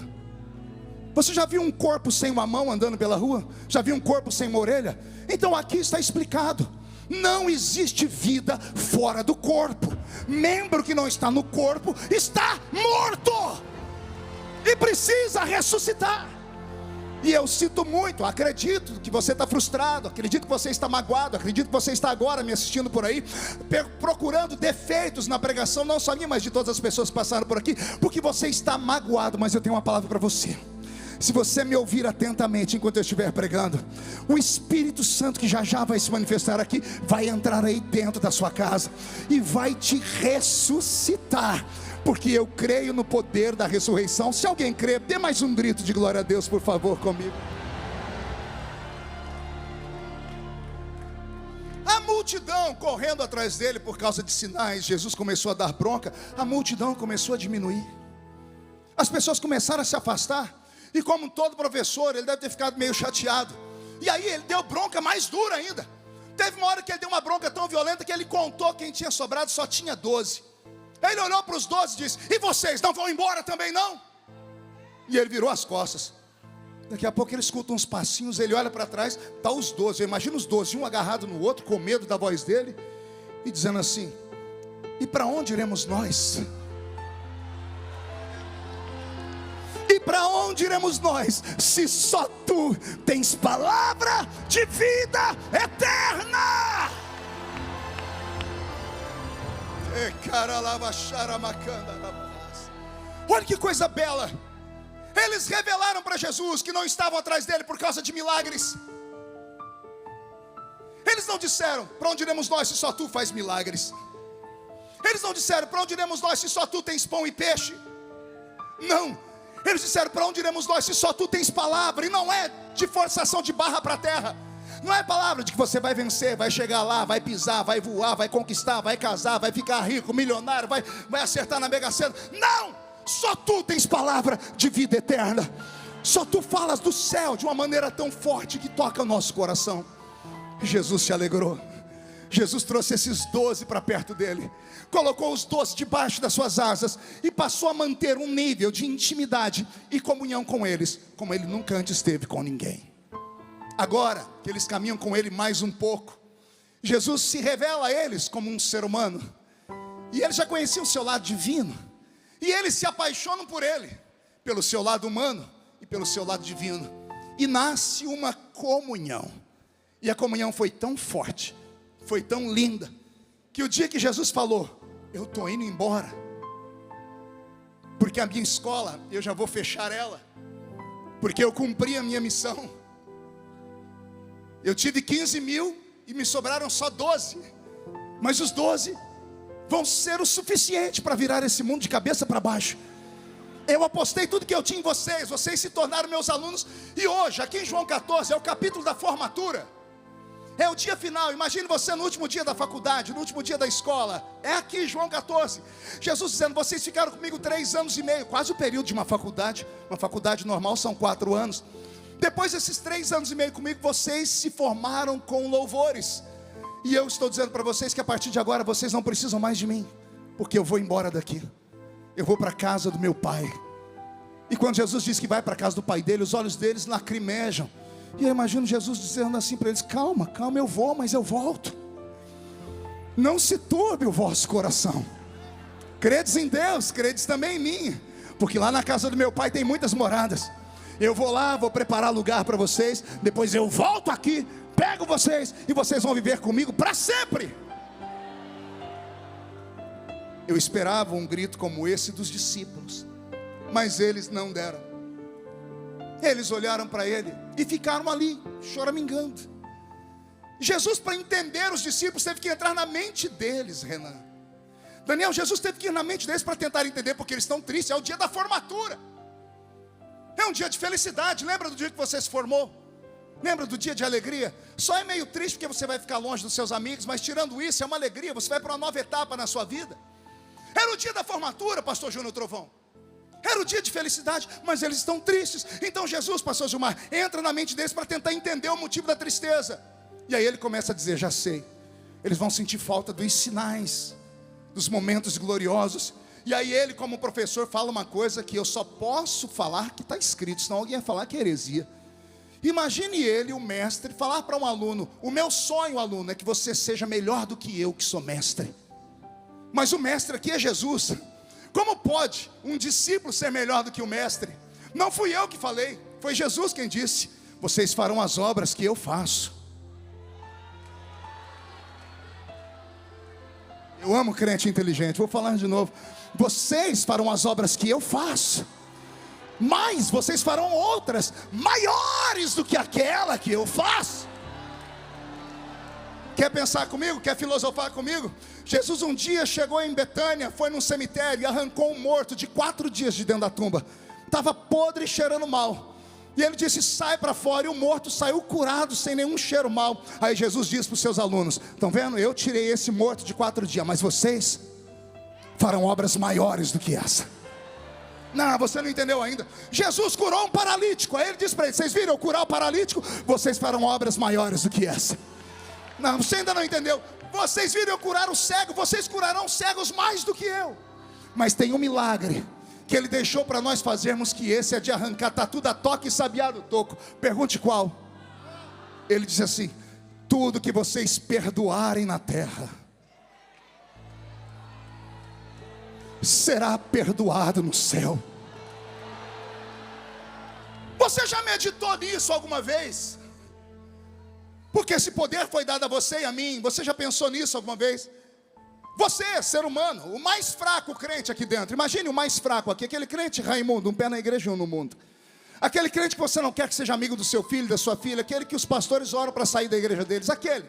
Você já viu um corpo sem uma mão andando pela rua? Já viu um corpo sem uma orelha? Então aqui está explicado: não existe vida fora do corpo. Membro que não está no corpo está morto e precisa ressuscitar. E eu sinto muito, acredito que você está frustrado, acredito que você está magoado, acredito que você está agora me assistindo por aí, procurando defeitos na pregação, não só minha, mas de todas as pessoas que passaram por aqui, porque você está magoado. Mas eu tenho uma palavra para você: se você me ouvir atentamente enquanto eu estiver pregando, o Espírito Santo, que já já vai se manifestar aqui, vai entrar aí dentro da sua casa e vai te ressuscitar, porque eu creio no poder da ressurreição. Se alguém crê, dê mais um grito de glória a Deus, por favor, comigo. A multidão correndo atrás dele por causa de sinais. Jesus começou a dar bronca, a multidão começou a diminuir. As pessoas começaram a se afastar. E como todo professor, ele deve ter ficado meio chateado. E aí ele deu bronca mais dura ainda. Teve uma hora que ele deu uma bronca tão violenta que ele contou quem tinha sobrado, só tinha 12. Aí ele olhou para os 12 e disse: e vocês não vão embora também não? E ele virou as costas. Daqui a pouco ele escuta uns passinhos, ele olha para trás, está os 12. Imagina os 12, um agarrado no outro, com medo da voz dele, e dizendo assim: e para onde iremos nós? E para onde iremos nós, se só tu tens palavra de vida eterna? Olha que coisa bela. Eles revelaram para Jesus que não estavam atrás dele por causa de milagres. Eles não disseram: para onde iremos nós se só tu faz milagres? Eles não disseram: para onde iremos nós se só tu tens pão e peixe? Não. Eles disseram: para onde iremos nós se só tu tens palavra? E não é de forçação de barra para a terra. Não é palavra de que você vai vencer, vai chegar lá, vai pisar, vai voar, vai conquistar, vai casar, vai ficar rico, milionário, vai acertar na Mega Sena. Não! Só tu tens palavra de vida eterna. Só tu falas do céu de uma maneira tão forte que toca o nosso coração. Jesus se alegrou. Jesus trouxe esses 12 para perto dele, colocou os 12 debaixo das suas asas e passou a manter um nível de intimidade e comunhão com eles, como ele nunca antes teve com ninguém. Agora que eles caminham com ele mais um pouco, Jesus se revela a eles como um ser humano, e eles já conheciam o seu lado divino, e eles se apaixonam por ele, pelo seu lado humano e pelo seu lado divino, e nasce uma comunhão. E a comunhão foi tão forte, foi tão linda, que o dia que Jesus falou: eu estou indo embora, porque a minha escola, eu já vou fechar ela, porque eu cumpri a minha missão. Eu tive 15 mil e me sobraram só 12, mas os 12 vão ser o suficiente para virar esse mundo de cabeça para baixo. Eu apostei tudo que eu tinha em vocês, vocês se tornaram meus alunos. E hoje, aqui em João 14, é o capítulo da formatura, é o dia final. Imagine você no último dia da faculdade, no último dia da escola. É aqui, João 14, Jesus dizendo: vocês ficaram comigo 3 anos e meio, quase o período de uma faculdade. Uma faculdade normal são 4 anos. Depois desses 3 anos e meio comigo, vocês se formaram com louvores. E eu estou dizendo para vocês que a partir de agora vocês não precisam mais de mim, porque eu vou embora daqui. Eu vou para a casa do meu pai. E quando Jesus diz que vai para a casa do pai dele, os olhos deles lacrimejam. E eu imagino Jesus dizendo assim para eles: calma, calma, eu vou, mas eu volto. Não se turbe o vosso coração. Credes em Deus, credes também em mim, porque lá na casa do meu pai tem muitas moradas. Eu vou lá, vou preparar lugar para vocês. Depois eu volto aqui, pego vocês, e vocês vão viver comigo para sempre. Eu esperava um grito como esse dos discípulos, mas eles não deram. Eles olharam para ele e ficaram ali, choramingando. Jesus, para entender os discípulos, teve que entrar na mente deles, Renan. Daniel, Jesus teve que ir na mente deles para tentar entender, porque eles estão tristes. É o dia da formatura, é um dia de felicidade. Lembra do dia que você se formou? Lembra do dia de alegria? Só é meio triste porque você vai ficar longe dos seus amigos, mas tirando isso, é uma alegria. Você vai para uma nova etapa na sua vida. Era o dia da formatura, pastor Júnior Trovão. Era o dia de felicidade, mas eles estão tristes. Então Jesus, pastor Gilmar, entra na mente deles para tentar entender o motivo da tristeza. E aí ele começa a dizer: já sei, eles vão sentir falta dos sinais, dos momentos gloriosos. E aí ele, como professor, fala uma coisa que eu só posso falar que está escrito, senão alguém vai falar que é heresia. Imagine ele, o mestre, falar para um aluno: o meu sonho, aluno, é que você seja melhor do que eu, que sou mestre. Mas o mestre aqui é Jesus. Como pode um discípulo ser melhor do que o mestre? Não fui eu que falei, foi Jesus quem disse: vocês farão as obras que eu faço. Eu amo crente inteligente, vou falar de novo. Vocês farão as obras que eu faço, mas vocês farão outras maiores do que aquela que eu faço. Quer pensar comigo? Quer filosofar comigo? Jesus um dia chegou em Betânia, foi num cemitério e arrancou um morto de 4 dias de dentro da tumba. Estava podre e cheirando mal. E ele disse: sai para fora. E o morto saiu curado, sem nenhum cheiro mal. Aí Jesus disse para os seus alunos: estão vendo? Eu tirei esse morto de 4 dias, mas vocês farão obras maiores do que essa. Não, você não entendeu ainda. Jesus curou um paralítico. Aí ele disse para ele: vocês viram eu curar o paralítico? Vocês farão obras maiores do que essa. Não, você ainda não entendeu. Vocês viram eu curar o cego? Vocês curarão cegos mais do que eu. Mas tem um milagre que ele deixou para nós fazermos, que esse é de arrancar tatu da toca e sabiá do toco. Pergunte qual. Ele disse assim: tudo que vocês perdoarem na terra será perdoado no céu. Você já meditou nisso alguma vez? Porque esse poder foi dado a você e a mim. Você já pensou nisso alguma vez? Você, ser humano, o mais fraco crente aqui dentro. Imagine o mais fraco aqui, aquele crente Raimundo, um pé na igreja e um no mundo. Aquele crente que você não quer que seja amigo do seu filho, da sua filha. Aquele que os pastores oram para sair da igreja deles. Aquele,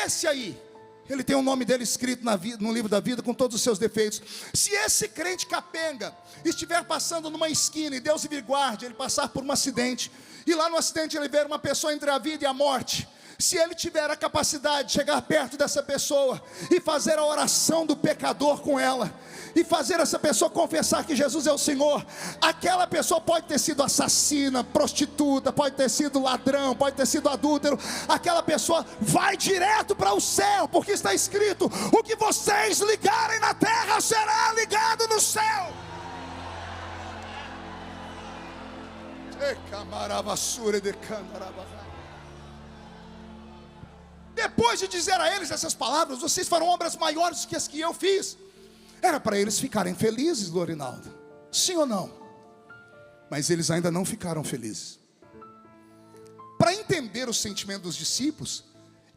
esse aí, ele tem o nome dele escrito no livro da vida, com todos os seus defeitos. Se esse crente capenga estiver passando numa esquina, e Deus me guarde, ele passar por um acidente, e lá no acidente ele ver uma pessoa entre a vida e a morte, se ele tiver a capacidade de chegar perto dessa pessoa e fazer a oração do pecador com ela, e fazer essa pessoa confessar que Jesus é o Senhor, aquela pessoa pode ter sido assassina, prostituta, pode ter sido ladrão, pode ter sido adúltero, aquela pessoa vai direto para o céu, porque está escrito: o que vocês ligarem na terra será ligado no céu. Depois de dizer a eles essas palavras: vocês farão obras maiores do que as que eu fiz. Era para eles ficarem felizes, Lorinaldo. Sim ou não? Mas eles ainda não ficaram felizes. Para entender o sentimento dos discípulos,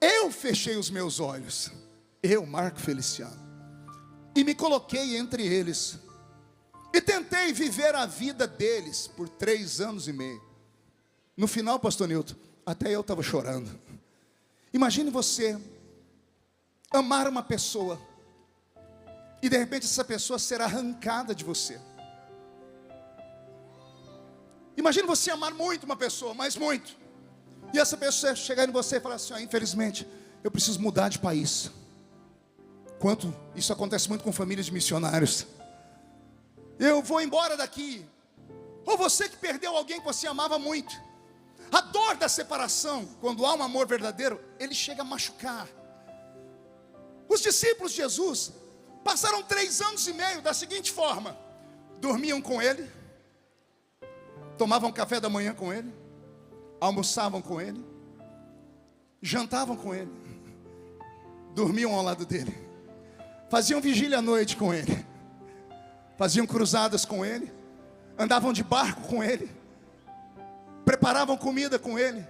eu fechei os meus olhos, eu, Marco Feliciano, e me coloquei entre eles, e tentei viver a vida deles por 3 anos e meio. No final, pastor Nilton, até eu estava chorando. Imagine você amar uma pessoa e de repente essa pessoa ser arrancada de você. Imagine você amar muito uma pessoa, mas muito, e essa pessoa chegar em você e falar assim: infelizmente eu preciso mudar de país. Quanto isso acontece muito com famílias de missionários. Eu vou embora daqui. Ou você que perdeu alguém que você amava muito. A dor da separação, quando há um amor verdadeiro, ele chega a machucar. Os discípulos de Jesus passaram 3 anos e meio da seguinte forma: dormiam com ele, tomavam café da manhã com ele, almoçavam com ele, jantavam com ele, dormiam ao lado dele, faziam vigília à noite com ele, faziam cruzadas com ele, andavam de barco com ele, preparavam comida com ele,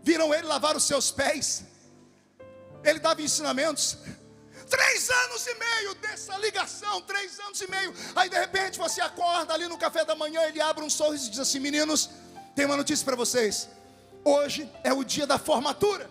viram ele lavar os seus pés, ele dava ensinamentos. 3 anos e meio dessa ligação, 3 anos e meio. Aí de repente você acorda ali no café da manhã, ele abre um sorriso e diz assim: meninos, tem uma notícia para vocês. Hoje é o dia da formatura.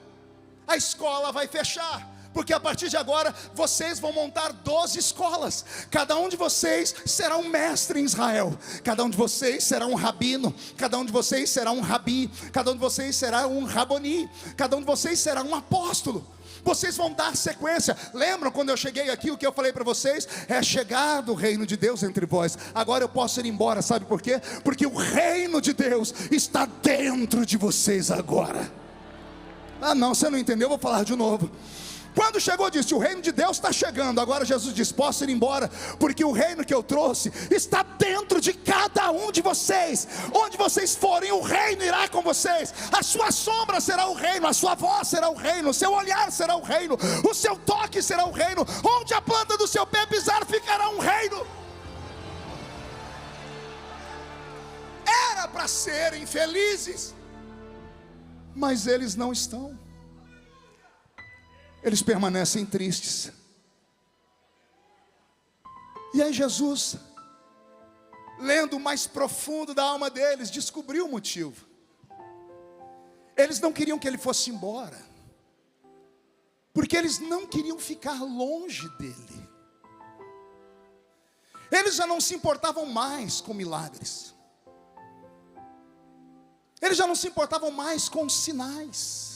A escola vai fechar, porque a partir de agora vocês vão montar 12 escolas. Cada um de vocês será um mestre em Israel. Cada um de vocês será um rabino. Cada um de vocês será um rabi. Cada um de vocês será um raboni. Cada um de vocês será um apóstolo. Vocês vão dar sequência. Lembram quando eu cheguei aqui, o que eu falei para vocês? É chegado o reino de Deus entre vós. Agora eu posso ir embora, sabe por quê? Porque o reino de Deus está dentro de vocês agora. Ah não, você não entendeu, eu vou falar de novo. Quando chegou, disse: o reino de Deus está chegando. Agora Jesus diz: posso ir embora, porque o reino que eu trouxe está dentro de cada um de vocês. Onde vocês forem, o reino irá com vocês. A sua sombra será o reino, a sua voz será o reino, o seu olhar será o reino, o seu toque será o reino. Onde a planta do seu pé pisar, ficará um reino. Era para serem felizes, mas eles não estão. Eles permanecem tristes. E aí Jesus, lendo o mais profundo da alma deles, descobriu o motivo. Eles não queriam que ele fosse embora, porque eles não queriam ficar longe dele. Eles já não se importavam mais com milagres. Eles já não se importavam mais com sinais.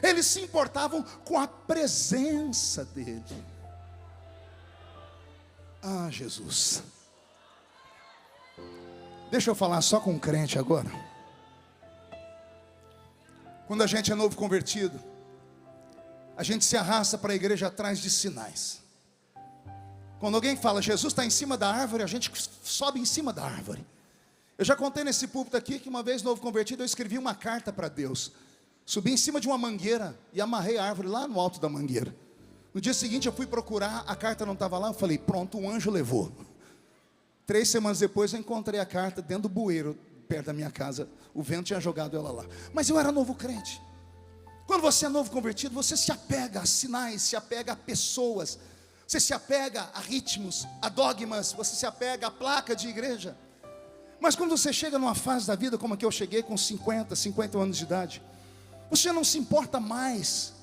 Eles se importavam com a presença dele. Ah, Jesus. Deixa eu falar só com um crente agora. Quando a gente é novo convertido, a gente se arrasta para a igreja atrás de sinais. Quando alguém fala, Jesus está em cima da árvore, a gente sobe em cima da árvore. Eu já contei nesse púlpito aqui que uma vez, novo convertido, eu escrevi uma carta para Deus. Subi em cima de uma mangueira e amarrei a árvore lá no alto da mangueira. No dia seguinte eu fui procurar, a carta não estava lá, eu falei, pronto, um anjo levou. 3 semanas depois eu encontrei a carta dentro do bueiro, perto da minha casa. O vento tinha jogado ela lá. Mas eu era novo crente. Quando você é novo convertido, você se apega a sinais, se apega a pessoas, você se apega a ritmos, a dogmas, você se apega a placa de igreja. Mas quando você chega numa fase da vida como a que eu cheguei, com 50 anos de idade, você não se importa mais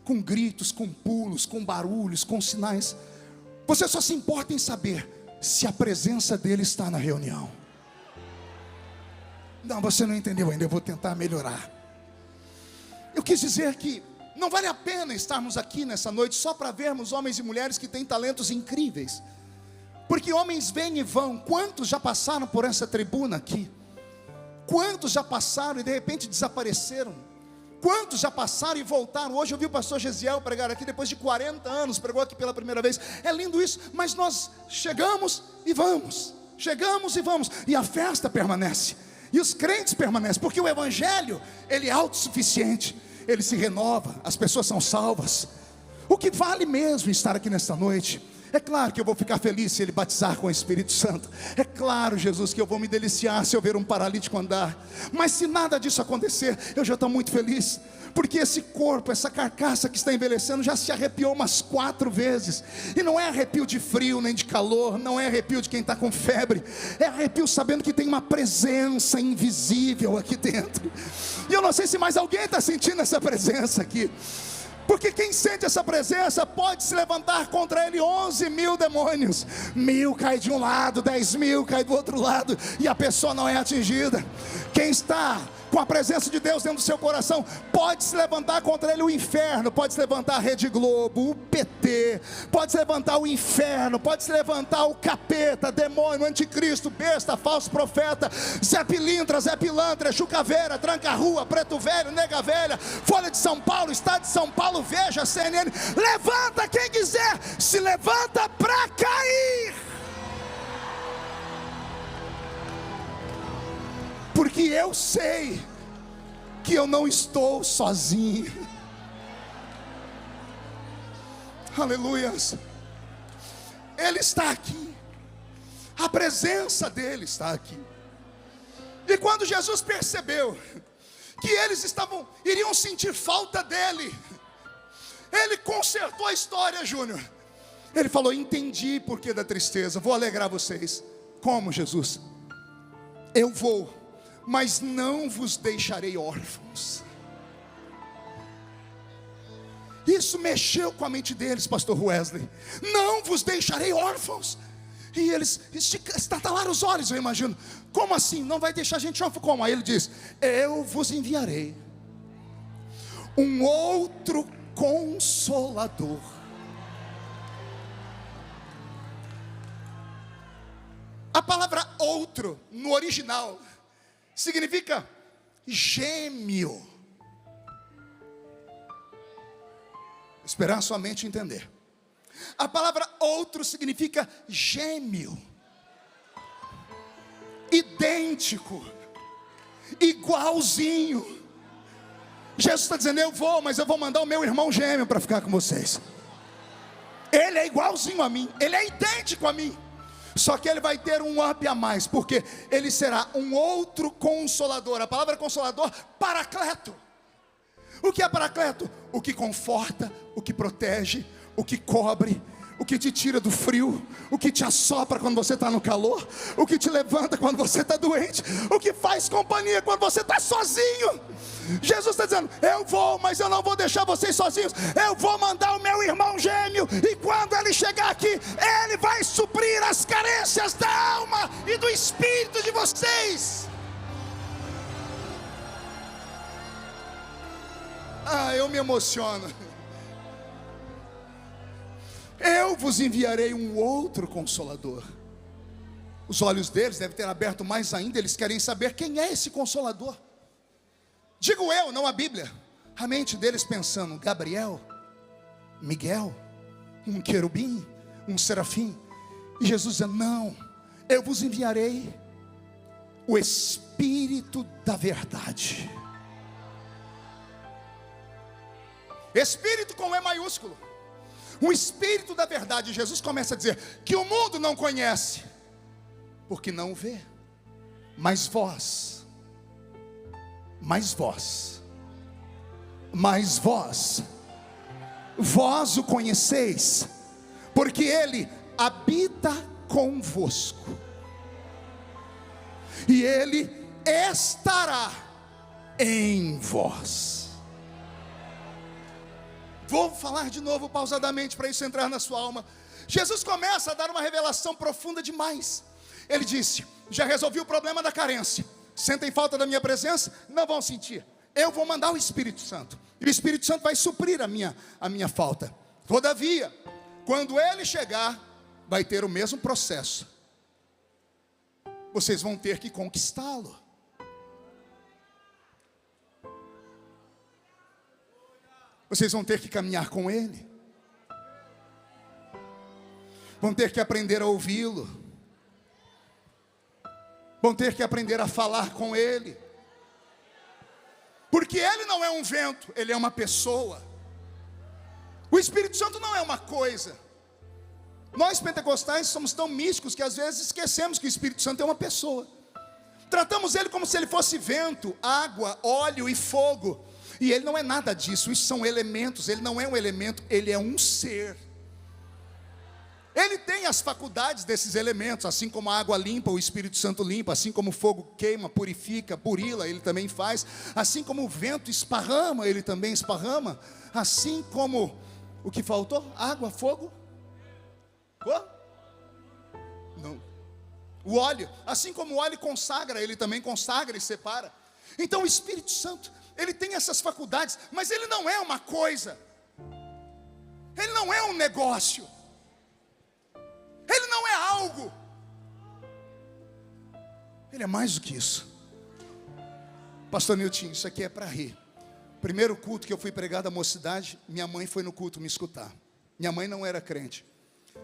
com gritos, com pulos, com barulhos, com sinais. Você só se importa em saber se a presença dele está na reunião. Não, você não entendeu ainda, eu vou tentar melhorar. Eu quis dizer que não vale a pena estarmos aqui nessa noite só para vermos homens e mulheres que têm talentos incríveis. Porque homens vêm e vão. Quantos já passaram por essa tribuna aqui? Quantos já passaram e de repente desapareceram? Quantos já passaram e voltaram? Hoje eu vi o pastor Gesiel pregar aqui, depois de 40 anos, pregou aqui pela primeira vez. É lindo isso, mas nós chegamos e vamos. Chegamos e vamos, e a festa permanece, e os crentes permanecem, porque o evangelho, ele é autossuficiente, ele se renova, as pessoas são salvas. O que vale mesmo estar aqui nesta noite? É claro que eu vou ficar feliz se ele batizar com o Espírito Santo. É claro, Jesus, que eu vou me deliciar se eu ver um paralítico andar. Mas se nada disso acontecer, eu já estou muito feliz. Porque esse corpo, essa carcaça que está envelhecendo, já se arrepiou umas 4 vezes. E não é arrepio de frio nem de calor, não é arrepio de quem está com febre. É arrepio sabendo que tem uma presença invisível aqui dentro. E eu não sei se mais alguém está sentindo essa presença aqui. Porque quem sente essa presença pode se levantar contra ele 11.000 demônios. 1.000 cai de um lado, 10.000 cai do outro lado, e a pessoa não é atingida. Quem está com a presença de Deus dentro do seu coração pode se levantar contra ele o inferno. Pode se levantar a Rede Globo, o PT, pode se levantar o inferno, pode se levantar o capeta, demônio, anticristo, besta, falso profeta, Zé Pilintra, Zé Pilantra, Chucaveira, Tranca-Rua, Preto Velho, Nega Velha, Folha de São Paulo, Estado de São Paulo, Veja, CNN. Levanta quem quiser, se levanta para cair. Porque eu sei que eu não estou sozinho. Aleluias. Ele está aqui. A presença dele está aqui. E quando Jesus percebeu que eles iriam sentir falta dele, ele consertou a história, Júnior. Ele falou: entendi por que da tristeza, vou alegrar vocês. Como, Jesus? Eu vou, mas não vos deixarei órfãos. Isso mexeu com a mente deles, pastor Wesley. Não vos deixarei órfãos. E eles estatalaram os olhos, eu imagino. Como assim? Não vai deixar a gente órfão? Como? Aí ele diz: eu vos enviarei um outro Consolador. A palavra outro, no original, significa gêmeo. Esperar a sua mente entender. A palavra outro significa gêmeo, idêntico, igualzinho. Jesus está dizendo: eu vou, mas eu vou mandar o meu irmão gêmeo para ficar com vocês. Ele é igualzinho a mim, ele é idêntico a mim. Só que ele vai ter um up a mais, porque ele será um outro consolador. A palavra consolador, paracleto. O que é paracleto? O que conforta, o que protege, o que cobre, o que te tira do frio, o que te assopra quando você está no calor, o que te levanta quando você está doente, o que faz companhia quando você está sozinho. Jesus está dizendo: eu vou, mas eu não vou deixar vocês sozinhos. Eu vou mandar o meu irmão gêmeo, e quando ele chegar aqui, ele vai suprir as carências da alma e do espírito de vocês. Eu me emociono. Eu vos enviarei um outro Consolador. Os olhos deles devem ter aberto mais ainda. Eles querem saber quem é esse Consolador. Digo eu, não a Bíblia. A mente deles pensando: Gabriel, Miguel, um querubim, um serafim. E Jesus dizendo: não, eu vos enviarei o Espírito da verdade. Espírito com E maiúsculo. O Espírito da verdade. Jesus começa a dizer que o mundo não conhece, porque não vê. Mas vós o conheceis, porque Ele habita convosco, e Ele estará em vós. Vou falar de novo pausadamente para isso entrar na sua alma. Jesus começa a dar uma revelação profunda demais. Ele disse: já resolvi o problema da carência. Sentem falta da minha presença? Não vão sentir. Eu vou mandar o Espírito Santo, e o Espírito Santo vai suprir a minha falta. Todavia, quando Ele chegar, vai ter o mesmo processo. Vocês vão ter que conquistá-lo. Vocês vão ter que caminhar com Ele. Vão ter que aprender a ouvi-lo. Vão ter que aprender a falar com Ele. Porque Ele não é um vento, Ele é uma pessoa. O Espírito Santo não é uma coisa. Nós pentecostais somos tão místicos que às vezes esquecemos que o Espírito Santo é uma pessoa. Tratamos Ele como se Ele fosse vento, água, óleo e fogo. E Ele não é nada disso, isso são elementos. Ele não é um elemento, Ele é um ser. Ele tem as faculdades desses elementos, assim como a água limpa, o Espírito Santo limpa, assim como o fogo queima, purifica, burila, Ele também faz, assim como o vento esparrama, Ele também esparrama, assim como, o que faltou? Água, fogo? Não. O óleo, assim como o óleo consagra, Ele também consagra e separa. Então o Espírito Santo, Ele tem essas faculdades, mas Ele não é uma coisa, Ele não é um negócio, Ele não é algo, Ele é mais do que isso. Pastor Nilton, isso aqui é para rir. Primeiro culto que eu fui pregar da mocidade, minha mãe foi no culto me escutar. Minha mãe não era crente.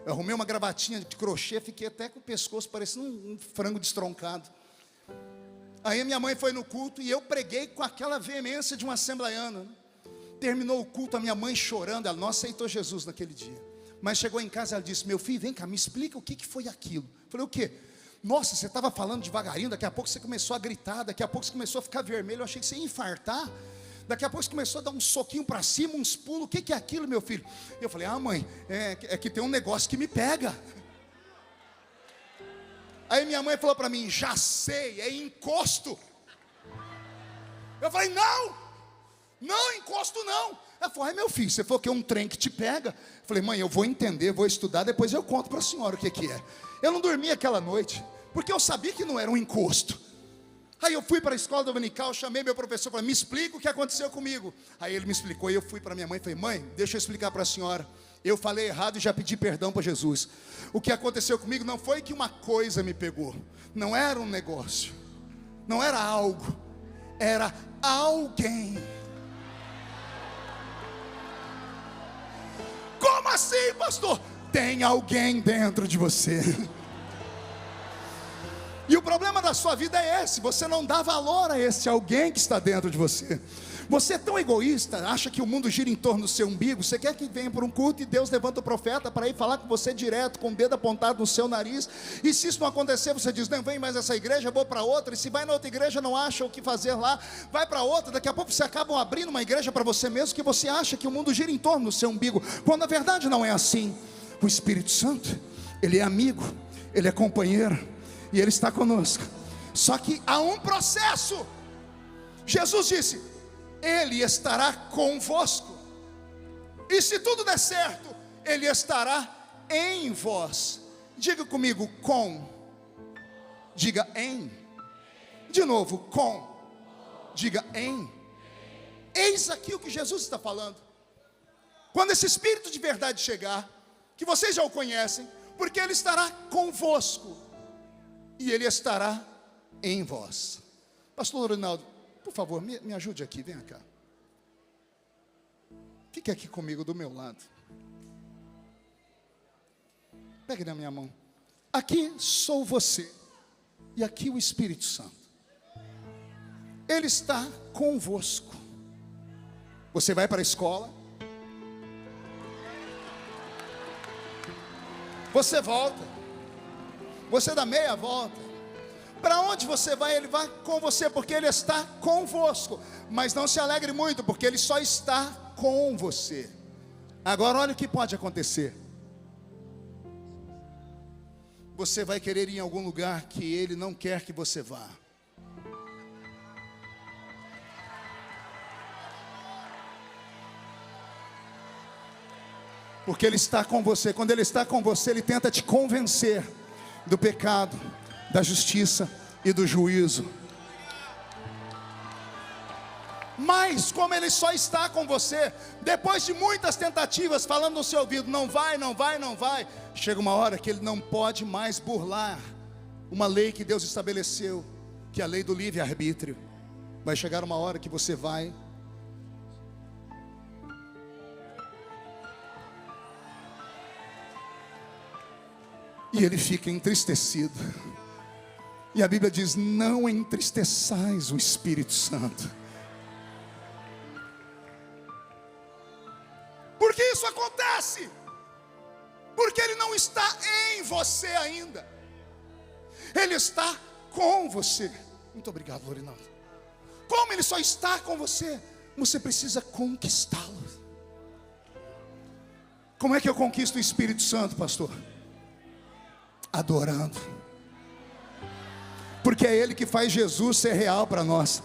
Eu arrumei uma gravatinha de crochê, fiquei até com o pescoço parecendo um frango destroncado. Aí minha mãe foi no culto e eu preguei com aquela veemência de um assembleiano. Terminou o culto, a minha mãe chorando, ela não aceitou Jesus naquele dia. Mas chegou em casa, ela disse: meu filho, vem cá, me explica o que foi aquilo. Eu falei: o quê? Nossa, você estava falando devagarinho, daqui a pouco você começou a gritar, daqui a pouco você começou a ficar vermelho, eu achei que você ia infartar. Daqui a pouco você começou a dar um soquinho para cima, uns pulos, o que é aquilo, meu filho? Eu falei: ah, mãe, é que tem um negócio que me pega. Aí minha mãe falou para mim: já sei, é encosto. Eu falei: não, encosto não. Ela falou: ai, meu filho, você falou que é um trem que te pega. Eu falei: mãe, eu vou entender, vou estudar, depois eu conto para a senhora o que é. Eu não dormi aquela noite, porque eu sabia que não era um encosto. Aí eu fui para a escola dominical, chamei meu professor, falei: me explica o que aconteceu comigo. Aí ele me explicou, e eu fui para minha mãe e falei: mãe, deixa eu explicar para a senhora. Eu falei errado e já pedi perdão para Jesus. O que aconteceu comigo não foi que uma coisa me pegou, não era um negócio, não era algo, era alguém. Como assim, pastor? Tem alguém dentro de você. E o problema da sua vida é esse: você não dá valor a esse alguém que está dentro de você. Você é tão egoísta, acha que o mundo gira em torno do seu umbigo. Você quer que venha por um culto e Deus levanta o profeta para ir falar com você direto, com o dedo apontado no seu nariz. E se isso não acontecer, você diz: não vem mais essa igreja, vou para outra. E se vai na outra igreja, não acha o que fazer lá, vai para outra. Daqui a pouco você acaba abrindo uma igreja para você mesmo, que você acha que o mundo gira em torno do seu umbigo, quando na verdade não é assim. O Espírito Santo, Ele é amigo, Ele é companheiro, e Ele está conosco. Só que há um processo. Jesus disse: Ele estará convosco. E se tudo der certo, Ele estará em vós. Diga comigo: com. Diga em. De novo: com. Diga em. Eis aqui o que Jesus está falando. Quando esse Espírito de verdade chegar, que vocês já o conhecem, porque Ele estará convosco. e Ele estará em vós. Pastor Ronaldo, por favor, me ajude aqui, venha cá. Fique aqui comigo do meu lado. Pegue na minha mão. Aqui sou você e aqui o Espírito Santo. Ele está convosco. Você vai para a escola, você volta, você dá meia volta. Para onde você vai, Ele vai com você, porque Ele está convosco. Mas não se alegre muito, porque Ele só está com você. Agora olha o que pode acontecer. Você vai querer ir em algum lugar que Ele não quer que você vá. Porque Ele está com você. Quando Ele está com você, Ele tenta te convencer do pecado, da justiça e do juízo. Mas como Ele só está com você, depois de muitas tentativas falando no seu ouvido, não vai, não vai, não vai, chega uma hora que Ele não pode mais burlar uma lei que Deus estabeleceu, que é a lei do livre-arbítrio. Vai chegar uma hora que você vai, e Ele fica entristecido. E a Bíblia diz: não entristeçais o Espírito Santo. Por que isso acontece? Porque Ele não está em você ainda. Ele está com você. Muito obrigado, Lorinaldo. Como Ele só está com você, você precisa conquistá-lo. Como é que eu conquisto o Espírito Santo, pastor? Adorando. Porque é Ele que faz Jesus ser real para nós.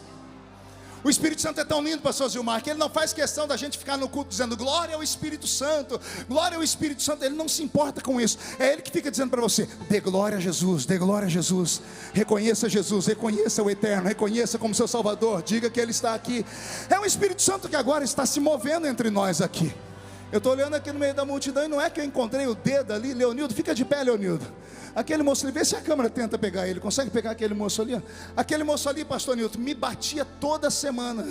O Espírito Santo é tão lindo, pastor Zilmar, que Ele não faz questão da gente ficar no culto dizendo glória ao Espírito Santo, glória ao Espírito Santo. Ele não se importa com isso. É Ele que fica dizendo para você: dê glória a Jesus, dê glória a Jesus. Reconheça Jesus, reconheça o Eterno, reconheça como seu Salvador, diga que Ele está aqui. É o Espírito Santo que agora está se movendo entre nós aqui. Eu estou olhando aqui no meio da multidão e não é que eu encontrei o dedo ali. Leonildo, fica de pé, Leonildo. Aquele moço ali, vê se a câmera tenta pegar ele. Consegue pegar aquele moço ali? Aquele moço ali, pastor Nilton, me batia toda semana.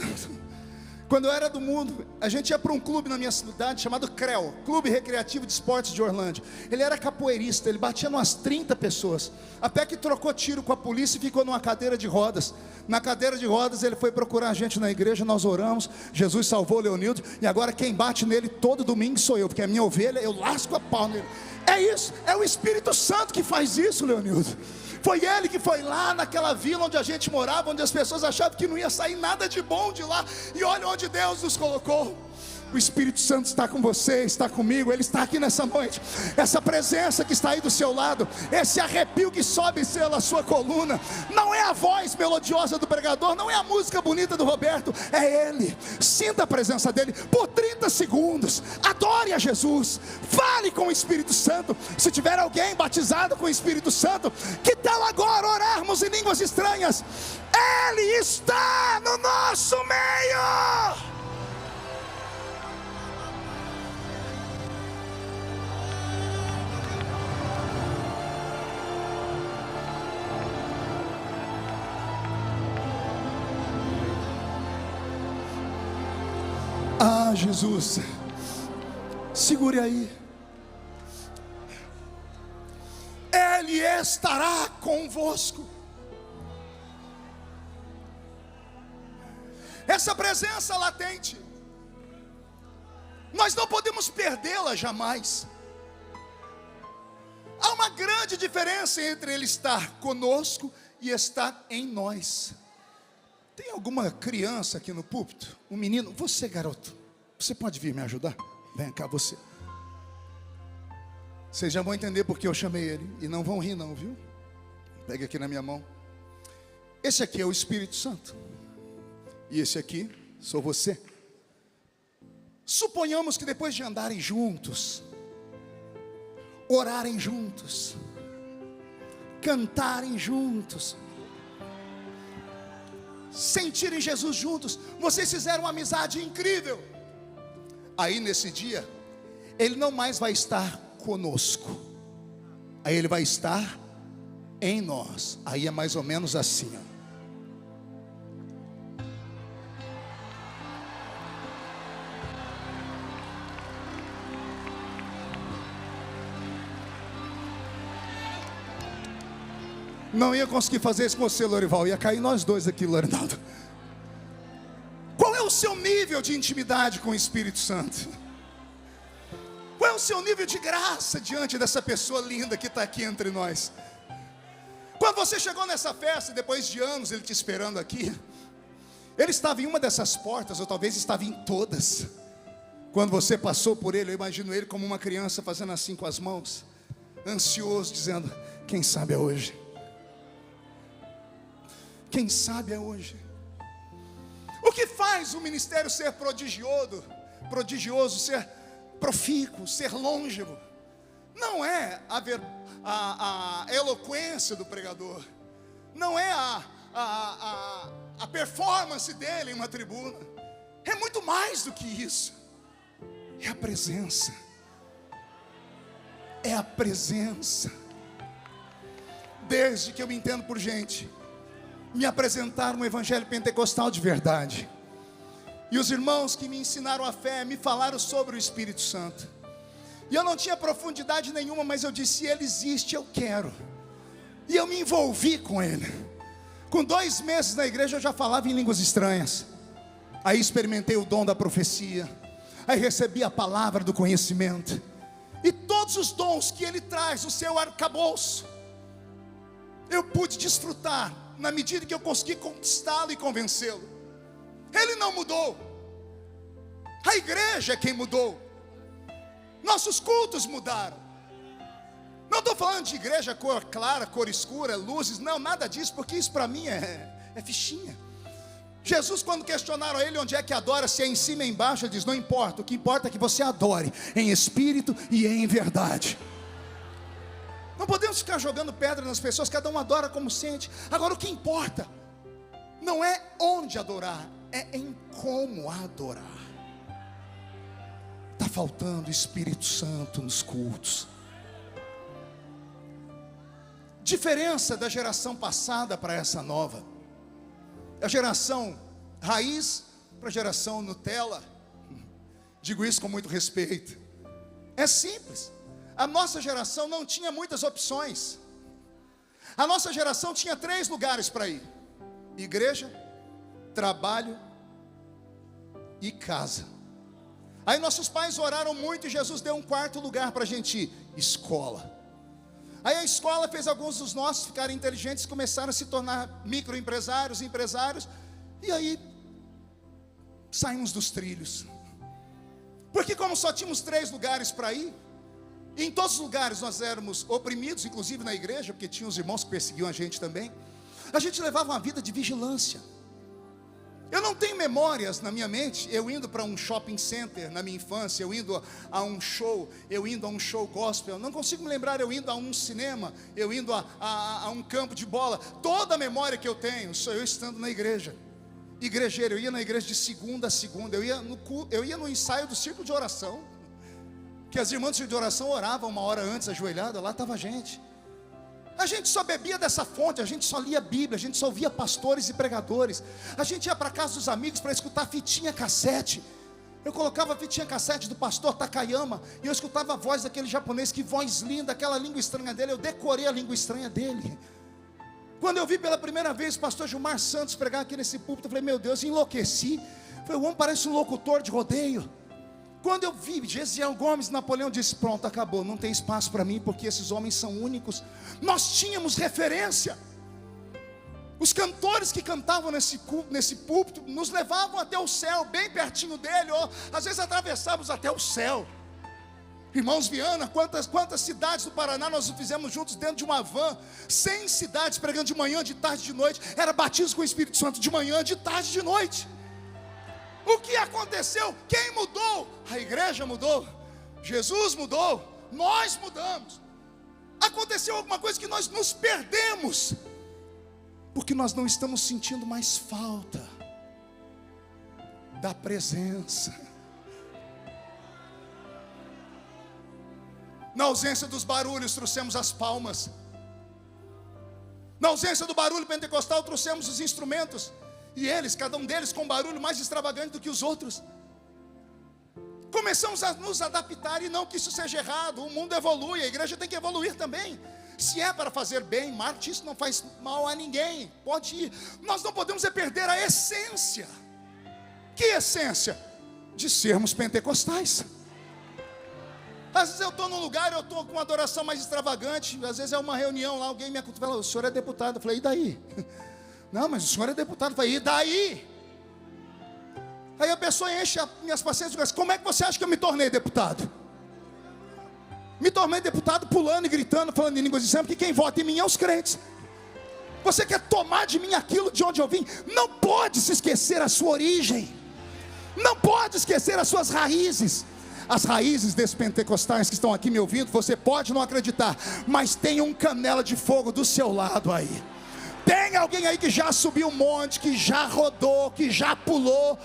Quando eu era do mundo, a gente ia para um clube na minha cidade chamado CREL, Clube Recreativo de Esportes de Orlândia. Ele era capoeirista, ele batia umas 30 pessoas. Até que trocou tiro com a polícia e ficou numa cadeira de rodas. Na cadeira de rodas ele foi procurar a gente na igreja, nós oramos, Jesus salvou o Leonildo. E agora quem bate nele todo domingo sou eu, porque é minha ovelha, eu lasco a pau nele. É isso, é o Espírito Santo que faz isso, Leonildo. Foi Ele que foi lá naquela vila onde a gente morava, onde as pessoas achavam que não ia sair nada de bom de lá. E olha onde Deus nos colocou. O Espírito Santo está com você, está comigo. Ele está aqui nessa noite. Essa presença que está aí do seu lado, esse arrepio que sobe pela sua coluna, não é a voz melodiosa do pregador, não é a música bonita do Roberto, é Ele. Sinta a presença dEle por 30 segundos. Adore a Jesus. Fale com o Espírito Santo. Se tiver alguém batizado com o Espírito Santo, que tal agora orarmos em línguas estranhas? Ele está no nosso meio. Ah, Jesus, segure aí. Ele estará convosco. Essa presença latente, nós não podemos perdê-la jamais. Há uma grande diferença entre Ele estar conosco e estar em nós. Tem alguma criança aqui no púlpito? Um menino? Você, garoto, você pode vir me ajudar? Vem cá, você. Vocês já vão entender porque eu chamei ele. E não vão rir não, viu? Pegue aqui na minha mão. Esse aqui é o Espírito Santo. E esse aqui sou você. Suponhamos que depois de andarem juntos, orarem juntos, cantarem juntos, sentirem Jesus juntos, vocês fizeram uma amizade incrível. Aí nesse dia, Ele não mais vai estar conosco, aí Ele vai estar em nós. Aí é mais ou menos assim, ó. Não ia conseguir fazer isso com você, Lorival. Ia cair nós dois aqui, Lorinaldo. Qual é o seu nível de intimidade com o Espírito Santo? Qual é o seu nível de graça diante dessa pessoa linda que está aqui entre nós? Quando você chegou nessa festa, depois de anos ele te esperando aqui, ele estava em uma dessas portas, ou talvez estava em todas. Quando você passou por ele, eu imagino ele como uma criança fazendo assim com as mãos, ansioso, dizendo: quem sabe é hoje. Quem sabe é hoje. O que faz o ministério ser prodigioso, ser profícuo, ser longevo? Não é a eloquência do pregador, não é a performance dele em uma tribuna. É muito mais do que isso. É a presença. É a presença. Desde que eu me entendo por gente, me apresentaram um evangelho pentecostal de verdade, e os irmãos que me ensinaram a fé me falaram sobre o Espírito Santo, e eu não tinha profundidade nenhuma, mas eu disse: ele existe, eu quero. E eu me envolvi com ele. Com 2 meses na igreja eu já falava em línguas estranhas. Aí experimentei o dom da profecia, aí recebi a palavra do conhecimento, e todos os dons que ele traz, o seu arcabouço, eu pude desfrutar na medida que eu consegui conquistá-lo e convencê-lo. Ele não mudou, a igreja é quem mudou. Nossos cultos mudaram. Não estou falando de igreja cor clara, cor escura, luzes, não, nada disso, porque isso para mim é fichinha. Jesus, quando questionaram a ele onde é que adora, se é em cima ou embaixo, ele diz: não importa, o que importa é que você adore em espírito e em verdade. Não podemos ficar jogando pedra nas pessoas, cada um adora como sente. Agora o que importa não é onde adorar, é em como adorar. Está faltando Espírito Santo nos cultos. Diferença da geração passada para essa nova: a geração raiz para a geração Nutella. Digo isso com muito respeito. É simples. A nossa geração não tinha muitas opções. A nossa geração tinha 3 lugares para ir: igreja, trabalho e casa. Aí nossos pais oraram muito e Jesus deu um 4º lugar para a gente ir: escola. Aí a escola fez alguns dos nossos ficarem inteligentes, começaram a se tornar microempresários, empresários, e aí saímos dos trilhos. Porque como só tínhamos 3 lugares para ir, e em todos os lugares nós éramos oprimidos, inclusive na igreja, porque tinha os irmãos que perseguiam a gente também, a gente levava uma vida de vigilância. Eu não tenho memórias na minha mente, eu indo para um shopping center na minha infância, eu indo a um show, eu indo a um show gospel, não consigo me lembrar eu indo a um cinema, eu indo a um campo de bola. Toda a memória que eu tenho sou eu estando na igreja. Igrejeiro, eu ia na igreja de segunda a segunda, eu ia no ensaio do círculo de oração, que as irmãs do círculo de oração oravam 1 hora antes, ajoelhada, lá estava a gente. A gente só bebia dessa fonte, a gente só lia a Bíblia, a gente só ouvia pastores e pregadores. A gente ia para casa dos amigos para escutar fitinha cassete. Eu colocava a fitinha cassete do pastor Takayama, e eu escutava a voz daquele japonês, que voz linda, aquela língua estranha dele. Eu decorei a língua estranha dele. Quando eu vi pela primeira vez o pastor Gilmar Santos pregar aqui nesse púlpito, eu falei: meu Deus, enlouqueci. Falei: o homem parece um locutor de rodeio. Quando eu vi Gesiel Gomes, Napoleão disse: pronto, acabou, não tem espaço para mim, porque esses homens são únicos. Nós tínhamos referência. Os cantores que cantavam nesse púlpito nos levavam até o céu, bem pertinho dele, ou às vezes atravessávamos até o céu. Irmãos Viana, quantas cidades do Paraná nós fizemos juntos dentro de uma van? 100 cidades pregando de manhã, de tarde, de noite. Era batismo com o Espírito Santo de manhã, de tarde, de noite. O que aconteceu? Quem mudou? A igreja mudou, Jesus mudou, nós mudamos. Aconteceu alguma coisa que nós nos perdemos, porque nós não estamos sentindo mais falta da presença. Na ausência dos barulhos, trouxemos as palmas. Na ausência do barulho pentecostal, trouxemos os instrumentos. E eles, cada um deles com um barulho mais extravagante do que os outros. Começamos a nos adaptar, e não que isso seja errado. O mundo evolui, a igreja tem que evoluir também. Se é para fazer bem, marketing, isso não faz mal a ninguém. Pode ir. Nós não podemos perder a essência. Que essência? De sermos pentecostais. Às vezes eu estou num lugar, eu estou com uma adoração mais extravagante. Às vezes é uma reunião lá, alguém me acontece, o senhor é deputado. Eu falei, e daí? Não, mas o senhor é deputado. Eu falei, e daí? Aí a pessoa enche as minhas paciências e diz, como é que você acha que eu me tornei deputado? Me tornei deputado pulando e gritando, falando em línguas estranhas, porque quem vota em mim é os crentes. Você quer tomar de mim aquilo de onde eu vim? Não pode se esquecer a sua origem. Não pode esquecer as suas raízes. As raízes desses pentecostais que estão aqui me ouvindo, você pode não acreditar, mas tem um canela de fogo do seu lado aí. Tem alguém aí que já subiu um monte, que já rodou, que já pulou.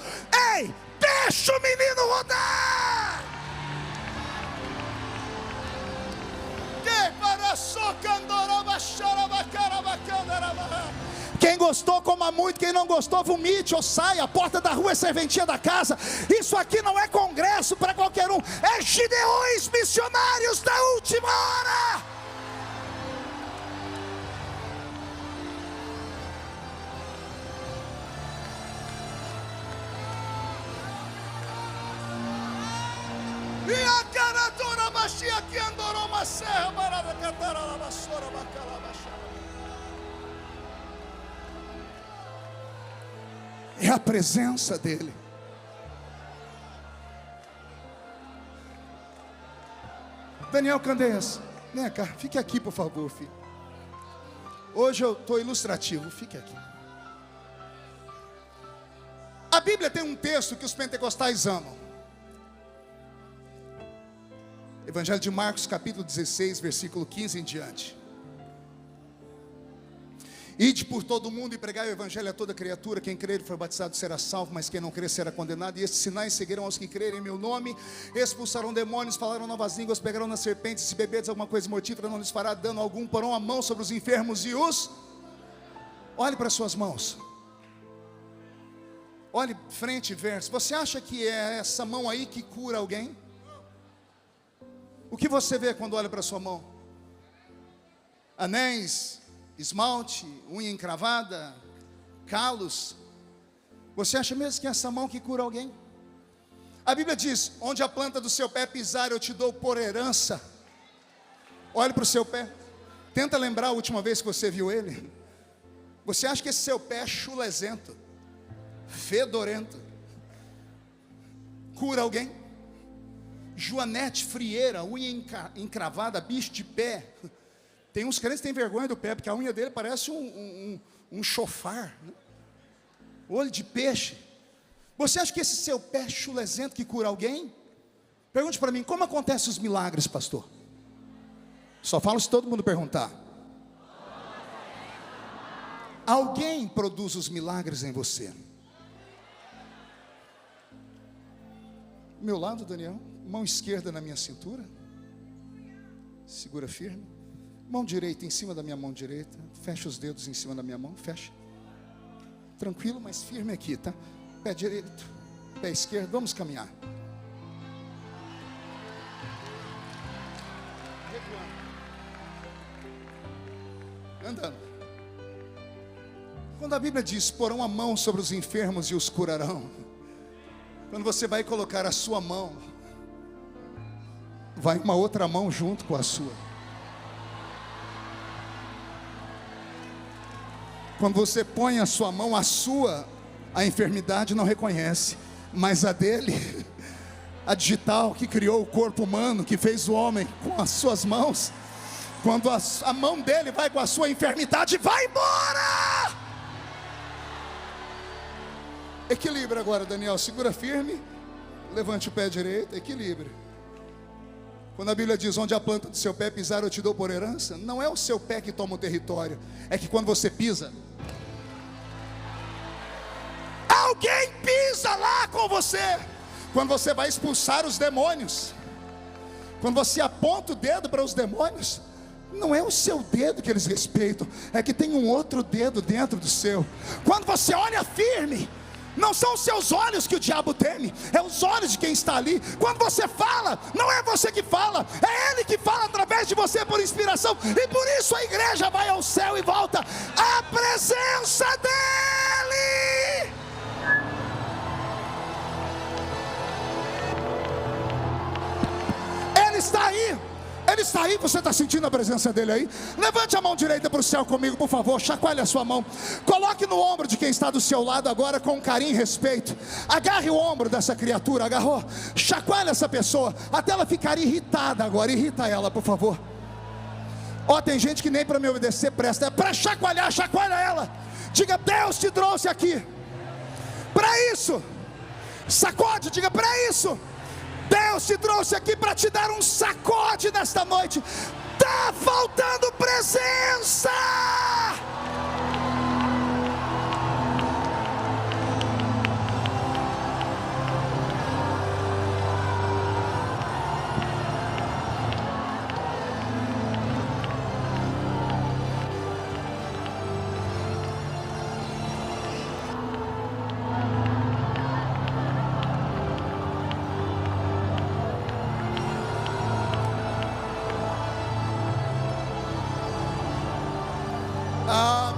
Ei, deixa o menino rodar! Quem gostou, coma muito. Quem não gostou, vomite ou saia. A porta da rua é serventia da casa. Isso aqui não é congresso para qualquer um. É Gideões missionários da última hora. E a caradora baixinha que andou uma serra barada cantar a vassoura bacala baixada. É a presença dele. Daniel Candeias, vem cá, fique aqui por favor, filho. Hoje eu estou ilustrativo, fique aqui. A Bíblia tem um texto que os pentecostais amam. Evangelho de Marcos, capítulo 16, versículo 15 em diante. Ide por todo mundo e pregai o evangelho a toda criatura. Quem crer e for batizado será salvo, mas quem não crer será condenado. E estes sinais seguirão aos que crerem em meu nome: expulsarão demônios, falarão novas línguas, pegarão nas serpentes, se beberdes alguma coisa mortífera não lhes fará dano algum, porão a mão sobre os enfermos e os... Olhe para as suas mãos. Olhe frente e verso. Você acha que é essa mão aí que cura alguém? O que você vê quando olha para a sua mão? Anéis, esmalte, unha encravada, calos. Você acha mesmo que é essa mão que cura alguém? A Bíblia diz, onde a planta do seu pé pisar eu te dou por herança. Olhe para o seu pé. Tenta lembrar a última vez que você viu ele. Você acha que esse seu pé é chulezento, fedorento, cura alguém? Joanete frieira, unha encravada, bicho de pé. Tem uns crentes que têm vergonha do pé, porque a unha dele parece um chofar, né? Olho de peixe. Você acha que esse seu pé chulezento que cura alguém? Pergunte para mim, como acontecem os milagres, pastor? Só falo se todo mundo perguntar. Alguém produz os milagres em você. Meu lado, Daniel, mão esquerda na minha cintura, segura firme. Mão direita em cima da minha mão direita. Fecha os dedos em cima da minha mão, fecha. Tranquilo, mas firme aqui, tá? Pé direito, pé esquerdo, vamos caminhar. Andando. Quando a Bíblia diz, porão a mão sobre os enfermos e os curarão. Quando você vai colocar a sua mão, vai uma outra mão junto com a sua. Quando você põe a sua mão, a enfermidade não reconhece, mas a dele, a digital que criou o corpo humano, que fez o homem com as suas mãos, quando a mão dele vai com a sua enfermidade, vai embora! Equilibra agora, Daniel, segura firme, levante o pé direito, equilibra. Quando a Bíblia diz, onde a planta do seu pé pisar eu te dou por herança, não é o seu pé que toma o território, é que quando você pisa, alguém pisa lá com você. Quando você vai expulsar os demônios, quando você aponta o dedo para os demônios, Não é o seu dedo que eles respeitam, é que tem um outro dedo dentro do seu. Quando você olha firme, não são os seus olhos que o diabo teme, é os olhos de quem está ali. Quando você fala, não é você que fala, é ele que fala através de você por inspiração. E por isso a igreja vai ao céu e volta à presença dele. Ele está aí. Ele está aí, você está sentindo a presença dele aí? Levante a mão direita para o céu comigo, por favor. Chacoalhe a sua mão. Coloque no ombro de quem está do seu lado agora com carinho e respeito. Agarre o ombro dessa criatura. Agarrou? Chacoalhe essa pessoa até ela ficar irritada agora. Irrita ela, por favor. Ó, tem gente que nem para me obedecer presta. É para chacoalhar, chacoalha ela. Diga: Deus te trouxe aqui para isso. Sacode, diga: para isso. Deus te trouxe aqui para te dar um sacode nesta noite. Está faltando presença.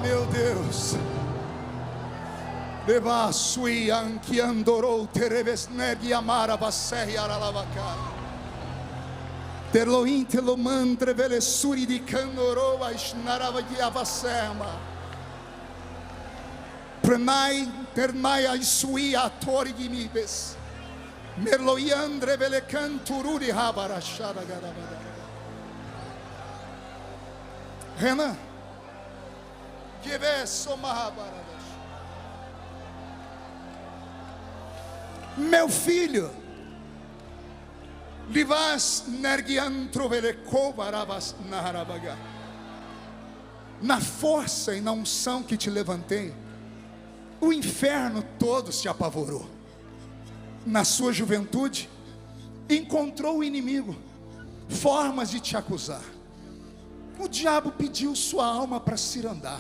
Meu Deus, leva sui anki andorou terebesnegi amara vasei aralavaka. Terloin telomandre velesuri di candoro aishnarava di avasema. Prenai ternai ai sui atori di mibes. Merloiandre vele cantururi habarashara garabada. Renan, meu filho, na força e na unção que te levantei, o inferno todo se apavorou. Na sua juventude, encontrou o inimigo formas de te acusar. O diabo pediu sua alma para cirandar,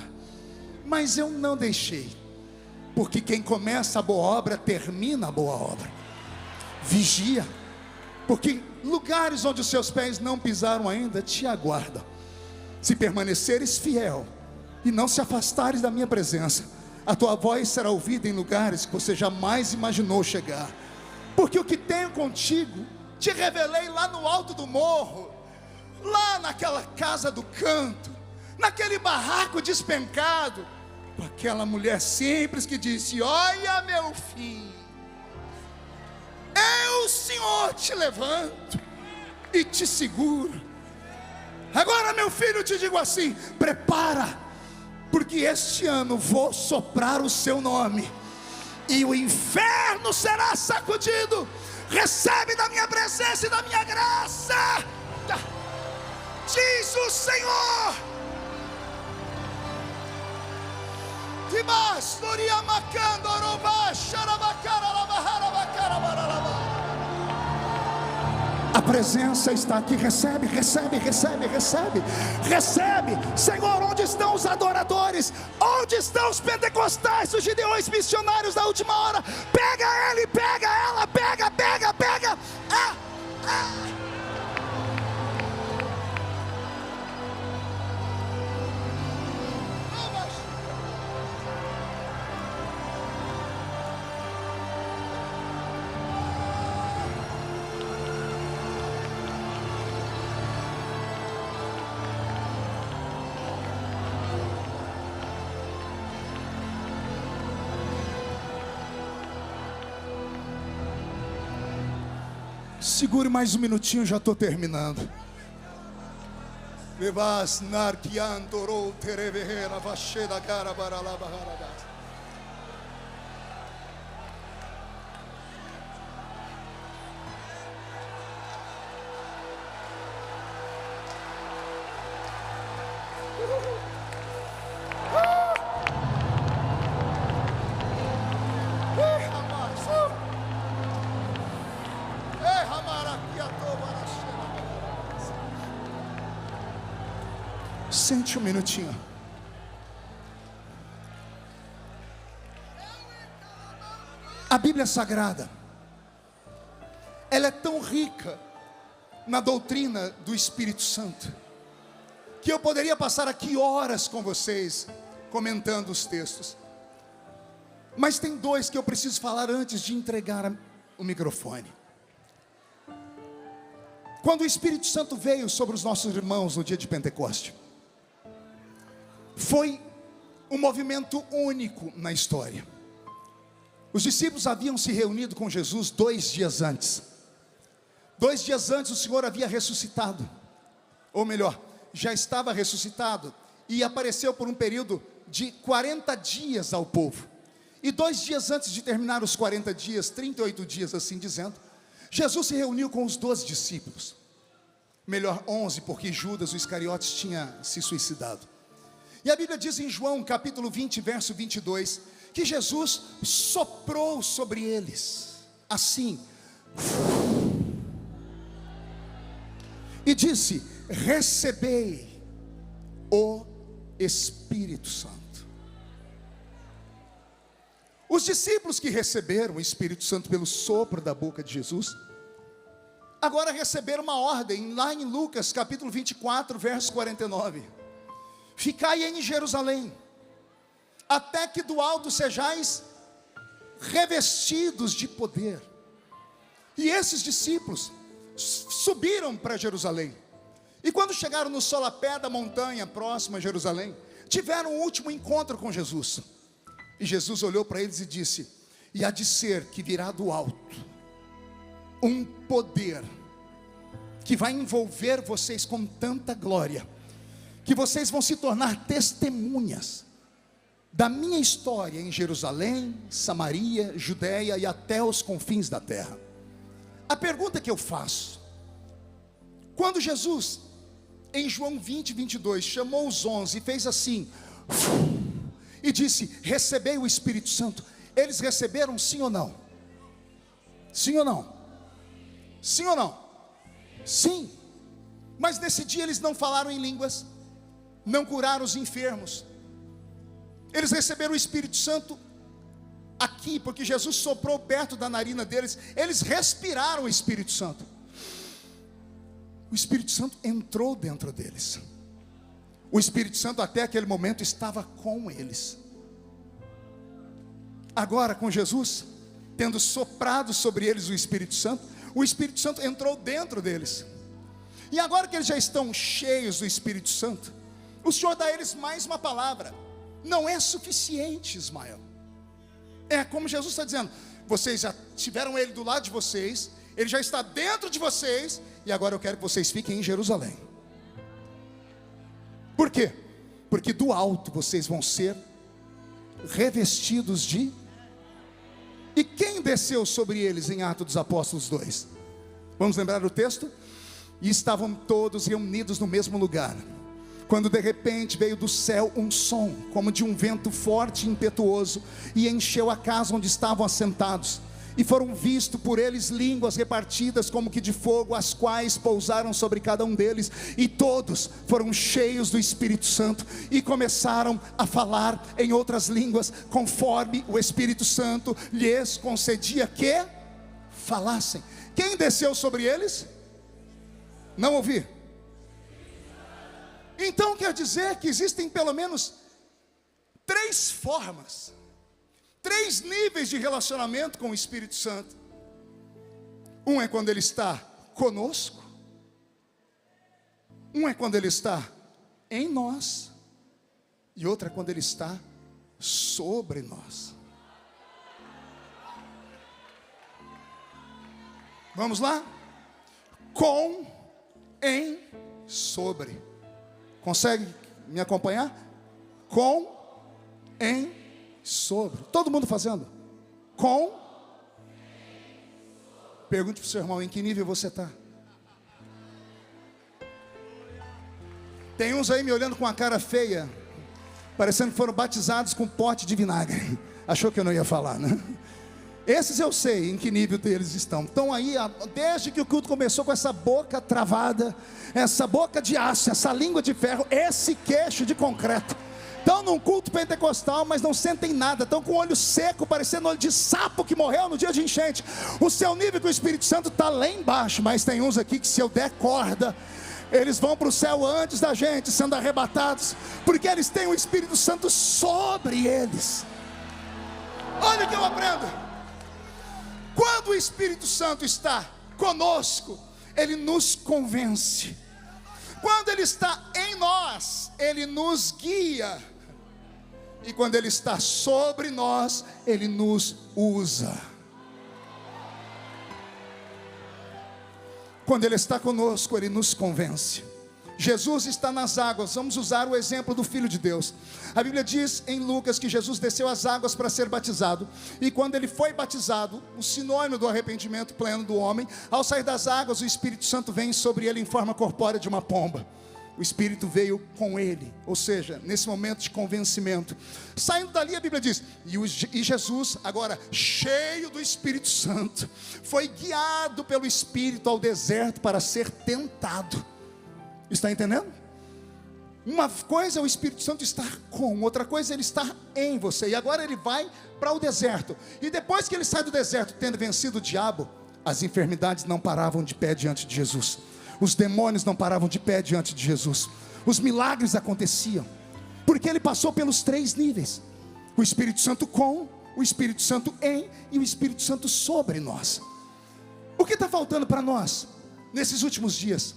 mas eu não deixei, porque quem começa a boa obra, termina a boa obra. Vigia, porque lugares onde os seus pés não pisaram ainda, te aguardam. Se permaneceres fiel, e não se afastares da minha presença, a tua voz será ouvida em lugares que você jamais imaginou chegar. Porque o que tenho contigo, te revelei lá no alto do morro, lá naquela casa do canto, naquele barraco despencado, com aquela mulher simples que disse: olha, meu filho, eu, Senhor, te levanto e te seguro. Agora, meu filho, te digo assim: prepara, porque este ano vou soprar o seu nome, e o inferno será sacudido. Recebe da minha presença e da minha graça, diz o Senhor. A presença está aqui. Recebe, recebe, recebe, recebe, recebe. Senhor, onde estão os adoradores? Onde estão os pentecostais, os gideões missionários da última hora? Pega ele, pega ela, pega, pega, pega. Segure mais um minutinho, já estou terminando. Levas narkiandoro terevera vacheda cara baralabaharabas. Sente um minutinho. A Bíblia Sagrada, ela é tão rica na doutrina do Espírito Santo, que eu poderia passar aqui horas com vocês, comentando os textos. Mas tem dois que eu preciso falar antes de entregar o microfone. Quando o Espírito Santo veio sobre os nossos irmãos no dia de Pentecoste, foi um movimento único na história. Os discípulos haviam se reunido com Jesus 2 dias antes. 2 dias antes o Senhor havia ressuscitado, ou melhor, já estava ressuscitado, e apareceu por um período de 40 dias ao povo. E 2 dias antes de terminar os 40 dias, 38 dias assim dizendo, Jesus se reuniu com os 12 discípulos. Melhor 11, porque Judas, o Iscariotes, tinha se suicidado. E a Bíblia diz em João capítulo 20, verso 22, que Jesus soprou sobre eles, assim, e disse: recebei o Espírito Santo. Os discípulos que receberam o Espírito Santo pelo sopro da boca de Jesus, agora receberam uma ordem, lá em Lucas capítulo 24, verso 49. Ficai em Jerusalém, até que do alto sejais revestidos de poder. E esses discípulos subiram para Jerusalém. E quando chegaram no solapé da montanha próxima a Jerusalém, tiveram um último encontro com Jesus. E Jesus olhou para eles e disse: e há de ser que virá do alto um poder que vai envolver vocês com tanta glória, que vocês vão se tornar testemunhas da minha história em Jerusalém, Samaria, Judeia e até os confins da terra. A pergunta que eu faço: quando Jesus, em João 20, 22, chamou os 11 e fez assim, e disse: recebei o Espírito Santo, eles receberam sim ou não? Sim ou não? Sim ou não? Sim. Mas nesse dia eles não falaram em línguas, não curaram os enfermos. Eles receberam o Espírito Santo aqui, porque Jesus soprou perto da narina deles. Eles respiraram o Espírito Santo. O Espírito Santo entrou dentro deles. O Espírito Santo até aquele momento estava com eles. Agora com Jesus, tendo soprado sobre eles o Espírito Santo entrou dentro deles. E agora que eles já estão cheios do Espírito Santo, o Senhor dá a eles mais uma palavra. Não é suficiente, Ismael. É como Jesus está dizendo: vocês já tiveram Ele do lado de vocês, Ele já está dentro de vocês, e agora eu quero que vocês fiquem em Jerusalém. Por quê? Porque do alto vocês vão ser revestidos de... E quem desceu sobre eles em Atos dos Apóstolos 2? Vamos lembrar o texto? E estavam todos reunidos no mesmo lugar, quando de repente veio do céu um som, como de um vento forte e impetuoso, e encheu a casa onde estavam assentados. E foram vistos por eles línguas repartidas como que de fogo, as quais pousaram sobre cada um deles. E todos foram cheios do Espírito Santo e começaram a falar em outras línguas, conforme o Espírito Santo lhes concedia que falassem. Quem desceu sobre eles? Não ouvi. Então quer dizer que existem pelo menos 3 formas, 3 níveis de relacionamento com o Espírito Santo. Um é quando Ele está conosco, um é quando Ele está em nós, e outra é quando Ele está sobre nós. Vamos lá? Com, em, sobre. Consegue me acompanhar? Com, em, sobre. Todo mundo fazendo. Com. Pergunte para o seu irmão: em que nível você está? Tem uns aí me olhando com a cara feia, parecendo que foram batizados com pote de vinagre. Achou que eu não ia falar, né? Esses eu sei em que nível deles estão. Estão aí, desde que o culto começou, com essa boca travada, essa boca de aço, essa língua de ferro, esse queixo de concreto. Estão num culto pentecostal, mas não sentem nada. Estão com o olho seco, parecendo olho de sapo que morreu no dia de enchente. O seu nível com o Espírito Santo está lá embaixo. Mas tem uns aqui que, se eu der corda, eles vão para o céu antes da gente, sendo arrebatados, porque eles têm o Espírito Santo sobre eles. Olha o que eu aprendo. Quando o Espírito Santo está conosco, ele nos convence. Quando ele está em nós, ele nos guia. E quando ele está sobre nós, ele nos usa. Quando ele está conosco, ele nos convence. Jesus está nas águas. Vamos usar o exemplo do Filho de Deus. A Bíblia diz em Lucas que Jesus desceu às águas para ser batizado. E quando ele foi batizado, o sinônimo do arrependimento pleno do homem, ao sair das águas, o Espírito Santo vem sobre ele em forma corpórea de uma pomba. O Espírito veio com ele, ou seja, nesse momento de convencimento. Saindo dali, a Bíblia diz, e Jesus, agora cheio do Espírito Santo, foi guiado pelo Espírito ao deserto para ser tentado. Está entendendo? Uma coisa é o Espírito Santo estar com, outra coisa é ele estar em você. E agora ele vai para o deserto. E depois que ele sai do deserto, tendo vencido o diabo, as enfermidades não paravam de pé diante de Jesus. Os demônios não paravam de pé diante de Jesus. Os milagres aconteciam, porque ele passou pelos 3 níveis: o Espírito Santo com, o Espírito Santo em e o Espírito Santo sobre nós. O que está faltando para nós nesses últimos dias?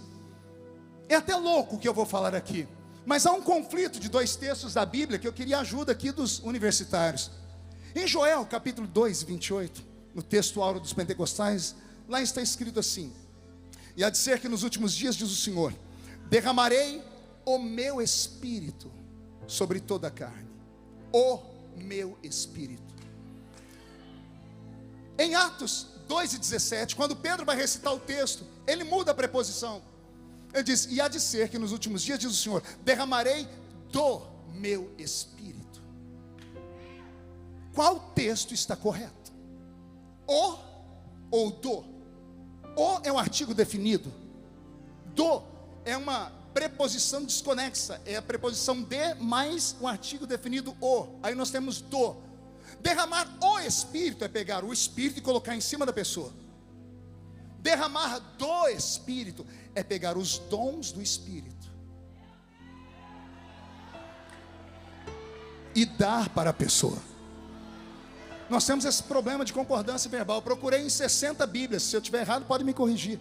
É até louco o que eu vou falar aqui, mas há um conflito de 2 textos da Bíblia que eu queria ajuda aqui dos universitários. Em Joel capítulo 2, 28, no texto áureo dos pentecostais, lá está escrito assim: e há de ser que nos últimos dias, diz o Senhor, derramarei o meu Espírito sobre toda a carne. O meu Espírito. Em Atos 2:17, quando Pedro vai recitar o texto, ele muda a preposição. Ele diz, e há de ser que nos últimos dias, diz o Senhor, derramarei do meu Espírito. Qual texto está correto? O ou do? O é um artigo definido. Do é uma preposição desconexa. É a preposição de mais um artigo definido o. Aí nós temos do. Derramar o Espírito é pegar o Espírito e colocar em cima da pessoa. Derramar do Espírito é pegar os dons do Espírito e dar para a pessoa. Nós temos esse problema de concordância verbal. Eu procurei em 60 Bíblias. Se eu estiver errado, pode me corrigir.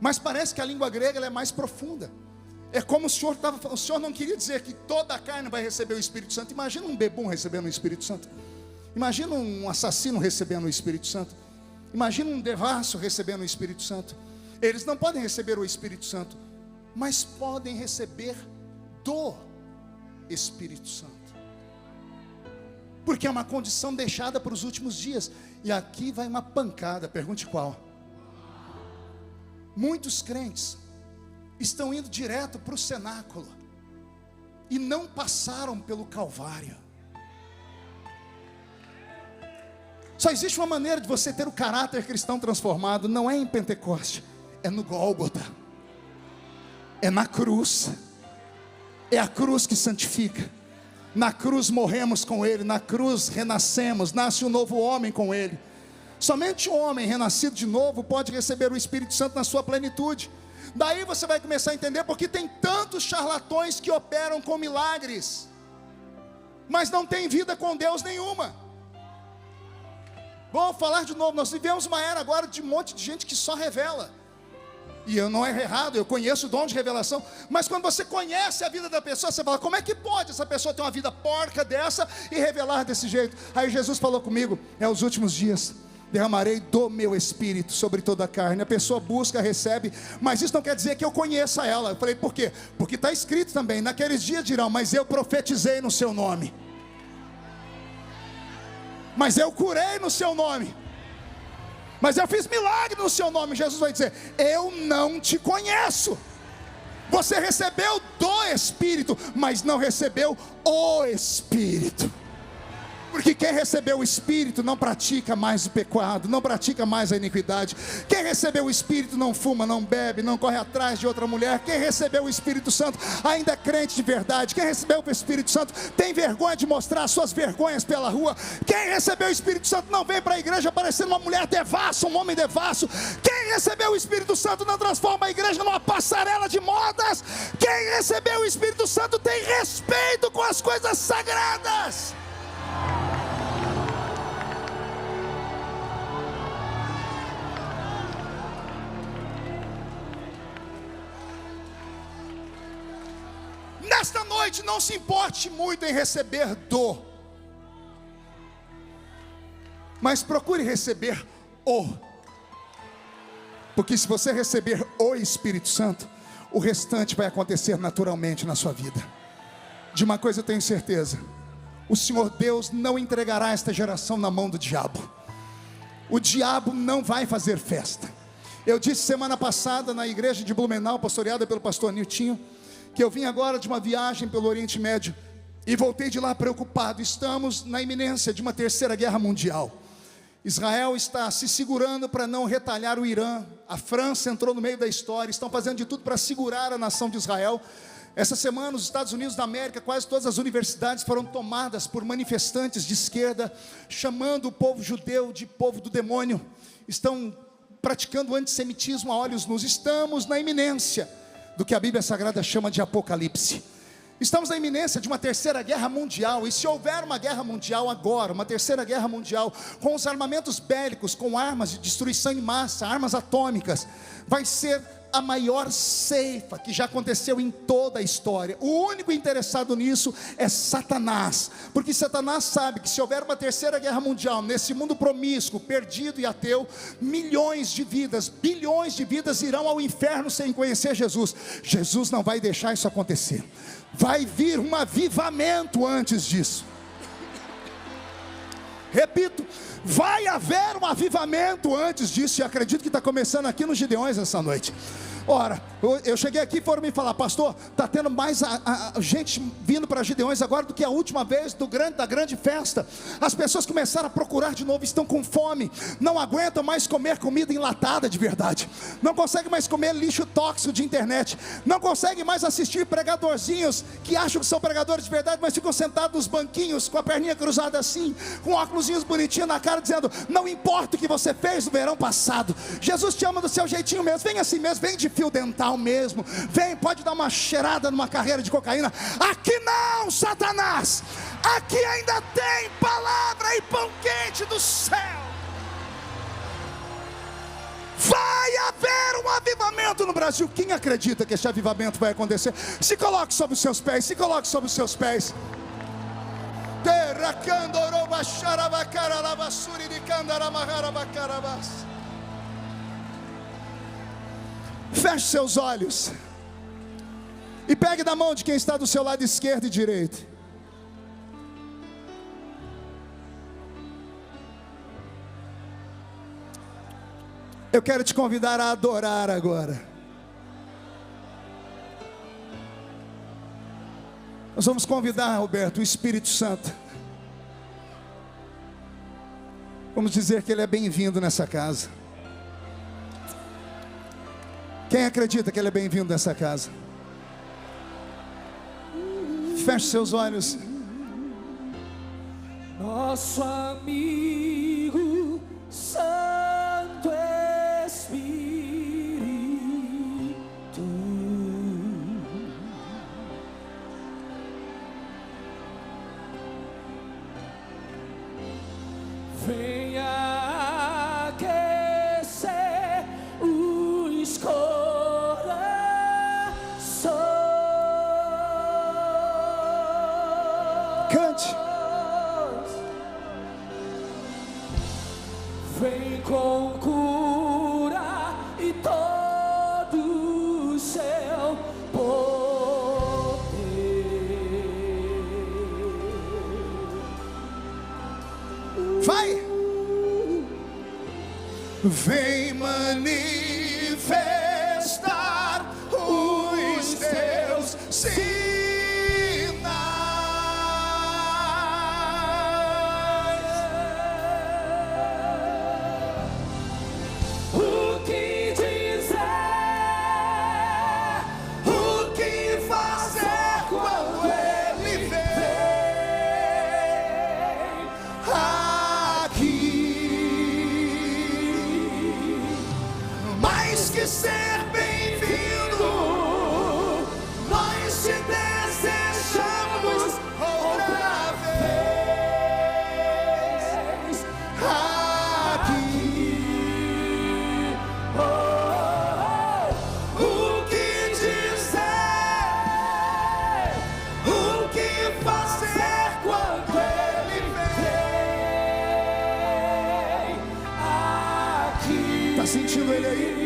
Mas parece que a língua grega ela é mais profunda. É como o Senhor não queria dizer que toda a carne vai receber o Espírito Santo. Imagina um bebum recebendo o Espírito Santo. Imagina um assassino recebendo o Espírito Santo. Imagina um devasso recebendo o Espírito Santo. Eles não podem receber o Espírito Santo, mas podem receber do Espírito Santo. Porque é uma condição deixada para os últimos dias. E aqui vai uma pancada, pergunte qual. Muitos crentes estão indo direto para o cenáculo e não passaram pelo Calvário. Só existe uma maneira de você ter o caráter cristão transformado. Não é em Pentecoste, é no Gólgota, é na cruz. É a cruz que santifica. Na cruz morremos com Ele, na cruz renascemos, nasce um novo homem com Ele. Somente um homem renascido de novo pode receber o Espírito Santo na sua plenitude. Daí você vai começar a entender porque tem tantos charlatões que operam com milagres, mas não tem vida com Deus nenhuma. Vamos falar de novo, nós vivemos uma era agora de um monte de gente que só revela. E eu não é errado, eu conheço o dom de revelação. Mas quando você conhece a vida da pessoa, você fala, como é que pode essa pessoa ter uma vida porca dessa e revelar desse jeito? Aí Jesus falou comigo, é os últimos dias, derramarei do meu Espírito sobre toda a carne. A pessoa busca, recebe, mas isso não quer dizer que eu conheça ela. Eu falei, por quê? Porque está escrito também, naqueles dias dirão, mas eu profetizei no seu nome, mas eu curei no seu nome, mas eu fiz milagre no seu nome. Jesus vai dizer, eu não te conheço. Você recebeu do Espírito, mas não recebeu o Espírito. Porque quem recebeu o Espírito não pratica mais o pecado, não pratica mais a iniquidade. Quem recebeu o Espírito não fuma, não bebe, não corre atrás de outra mulher. Quem recebeu o Espírito Santo ainda é crente de verdade. Quem recebeu o Espírito Santo tem vergonha de mostrar as suas vergonhas pela rua. Quem recebeu o Espírito Santo não vem para a igreja parecendo uma mulher devassa, um homem devasso. Quem recebeu o Espírito Santo não transforma a igreja numa passarela de modas. Quem recebeu o Espírito Santo tem respeito com as coisas sagradas. Nesta noite, não se importe muito em receber do, mas procure receber o. Porque se você receber o Espírito Santo, o restante vai acontecer naturalmente na sua vida. De uma coisa eu tenho certeza: o Senhor Deus não entregará esta geração na mão do diabo. O diabo não vai fazer festa. Eu disse semana passada na igreja de Blumenau, pastoreada pelo pastor Niltinho, que eu vim agora de uma viagem pelo Oriente Médio e voltei de lá preocupado. Estamos na iminência de uma terceira guerra mundial. Israel está se segurando para não retalhar o Irã. A França entrou no meio da história, estão fazendo de tudo para segurar a nação de Israel. Essa semana, nos Estados Unidos da América, quase todas as universidades foram tomadas por manifestantes de esquerda, chamando o povo judeu de povo do demônio. Estão praticando antissemitismo a olhos nus. Estamos na iminência do que a Bíblia Sagrada chama de Apocalipse. Estamos na iminência de uma terceira guerra mundial. E se houver uma guerra mundial agora, uma terceira guerra mundial, com os armamentos bélicos, com armas de destruição em massa, armas atômicas, vai ser a maior ceifa que já aconteceu em toda a história. O único interessado nisso é Satanás, porque Satanás sabe que se houver uma terceira guerra mundial, nesse mundo promíscuo, perdido e ateu, milhões de vidas, bilhões de vidas irão ao inferno sem conhecer Jesus. Jesus não vai deixar isso acontecer. Vai vir um avivamento antes disso. Repito, vai haver um avivamento antes disso. E acredito que está começando aqui nos Gideões essa noite. Ora, eu cheguei aqui e foram me falar: pastor, está tendo mais gente vindo para Gideões agora do que a última vez da grande festa. As pessoas começaram a procurar de novo, estão com fome, não aguentam mais comer comida enlatada de verdade, não conseguem mais comer lixo tóxico de internet, não conseguem mais assistir pregadorzinhos que acham que são pregadores de verdade, mas ficam sentados nos banquinhos com a perninha cruzada assim, com óculosinhos bonitinhos na cara, dizendo: não importa o que você fez no verão passado, Jesus te ama do seu jeitinho mesmo, vem assim mesmo, vem de fio dental mesmo, vem, pode dar uma cheirada numa carreira de cocaína. Aqui não, Satanás, aqui ainda tem palavra e pão quente do céu. Vai haver um avivamento no Brasil. Quem acredita que esse avivamento vai acontecer? Se coloque sobre os seus pés, se coloque sobre os seus pés. Feche seus olhos e pegue da mão de quem está do seu lado esquerdo e direito. Eu quero te convidar a adorar agora. Nós vamos convidar, Roberto, o Espírito Santo. Vamos dizer que Ele é bem-vindo nessa casa. Quem acredita que Ele é bem-vindo nessa casa? Feche seus olhos. Nosso amigo Santo Espírito, venha aquecer os corações. Cante. Vem com cura e todo o seu poder. Vai. Vem manifestar os teus sinais. ser bem-vindo. Nós te desejamos outra vez aqui. O que dizer? O que fazer quando Ele vem aqui? Tá sentindo Ele aí?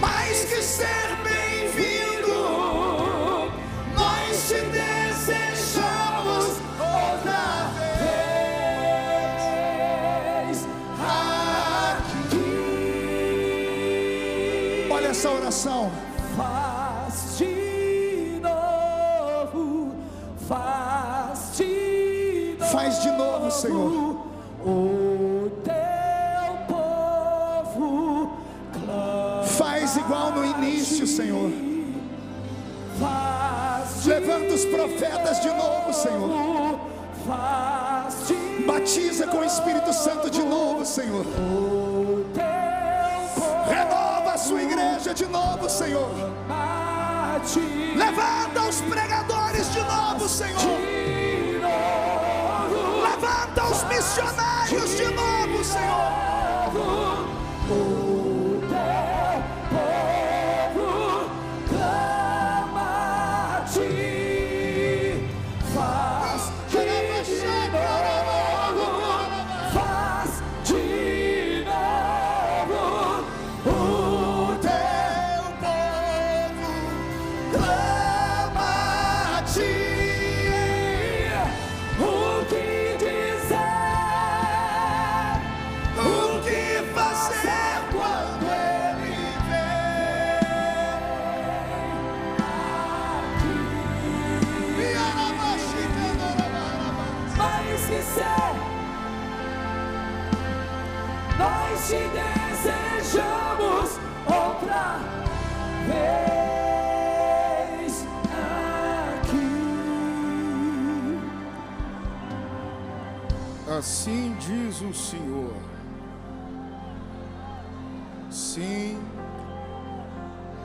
Mais que ser bem-vindo, nós te desejamos outra vez aqui. Olha essa oração. Faz de novo, faz de novo. Faz de novo, Senhor. O teu povo clama. Faz igual no início, Senhor. Levanta os profetas de novo, Senhor. Batiza com o Espírito Santo de novo, Senhor. Renova a sua igreja de novo, Senhor. Levanta os pregadores de novo, Senhor. Levanta os missionários de novo, Senhor. Nós te desejamos outra vez aqui. Assim diz o Senhor: sim,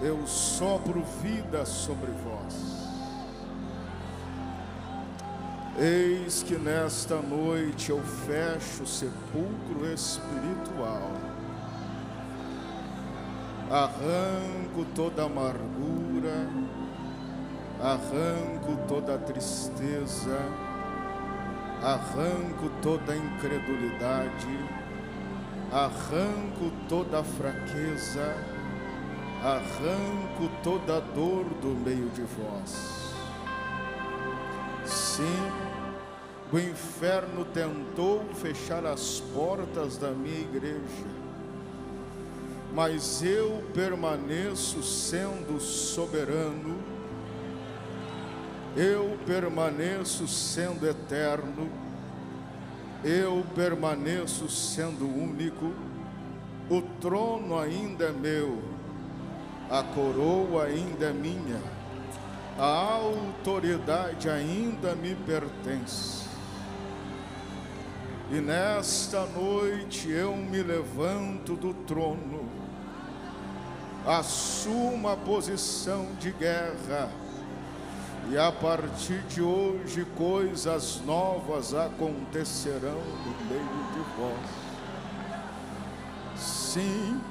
eu sopro vida sobre vós. Eis que nesta noite eu fecho o sepulcro espiritual, arranco toda amargura, arranco toda tristeza, arranco toda incredulidade, arranco toda fraqueza, arranco toda dor do meio de vós. Sim, o inferno tentou fechar as portas da minha igreja, mas eu permaneço sendo soberano, eu permaneço sendo eterno, eu permaneço sendo único. O trono ainda é meu, a coroa ainda é minha, a autoridade ainda me pertence. E nesta noite eu me levanto do trono, assumo a posição de guerra, e a partir de hoje coisas novas acontecerão no meio de vós. Sim,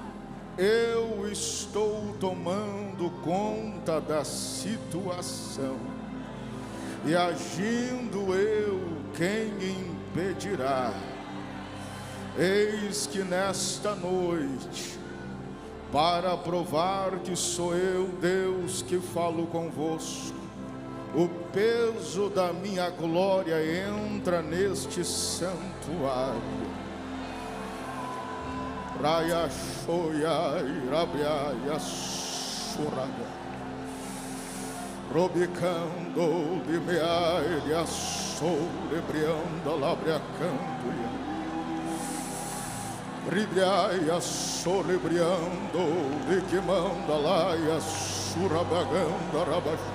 eu estou tomando conta da situação, e agindo eu, quem impedirá? Eis que nesta noite, para provar que sou eu, Deus, que falo convosco, o peso da minha glória entra neste santuário. Raya shoya irabiaya suraga, robicando de meaia sobrebrianda labriacandoia, ribriaia sobrebriando de que manda laia surabaganda rabaxo.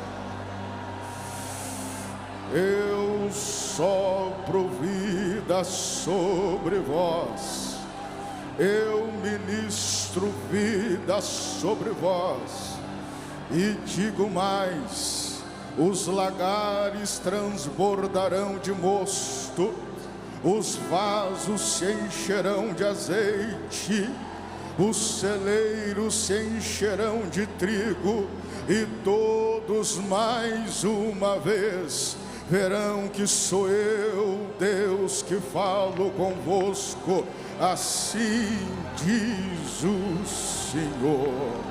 Eu sopro vida sobre vós, eu ministro ministro vida sobre vós. E digo mais: os lagares transbordarão de mosto, os vasos se encherão de azeite, os celeiros se encherão de trigo, e todos mais uma vez verão que sou eu, Deus, que falo convosco. Assim diz o Senhor.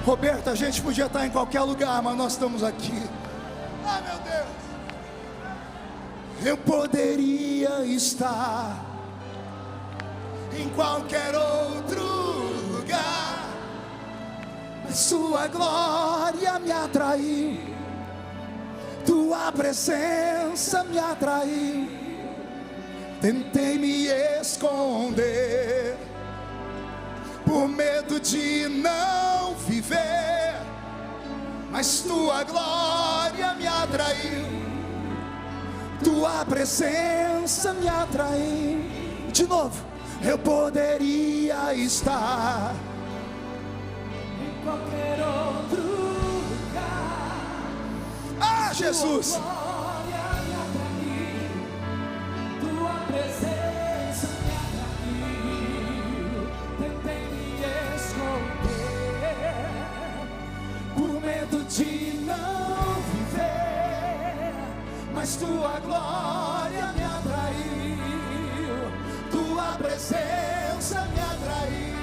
Roberto, a gente podia estar em qualquer lugar, mas nós estamos aqui. Ah, meu Deus! Eu poderia estar em qualquer outro lugar, mas sua glória me atraiu, tua presença me atraiu. Tentei me esconder por medo de não viver, mas tua glória me atraiu, tua presença me atraiu. De novo, eu poderia estar em qualquer outro lugar. Ah, Jesus! Tua glória me atraiu, tua presença me atraiu. Tentei me esconder por medo de não viver, mas tua glória me atraiu, tua presença me atraiu.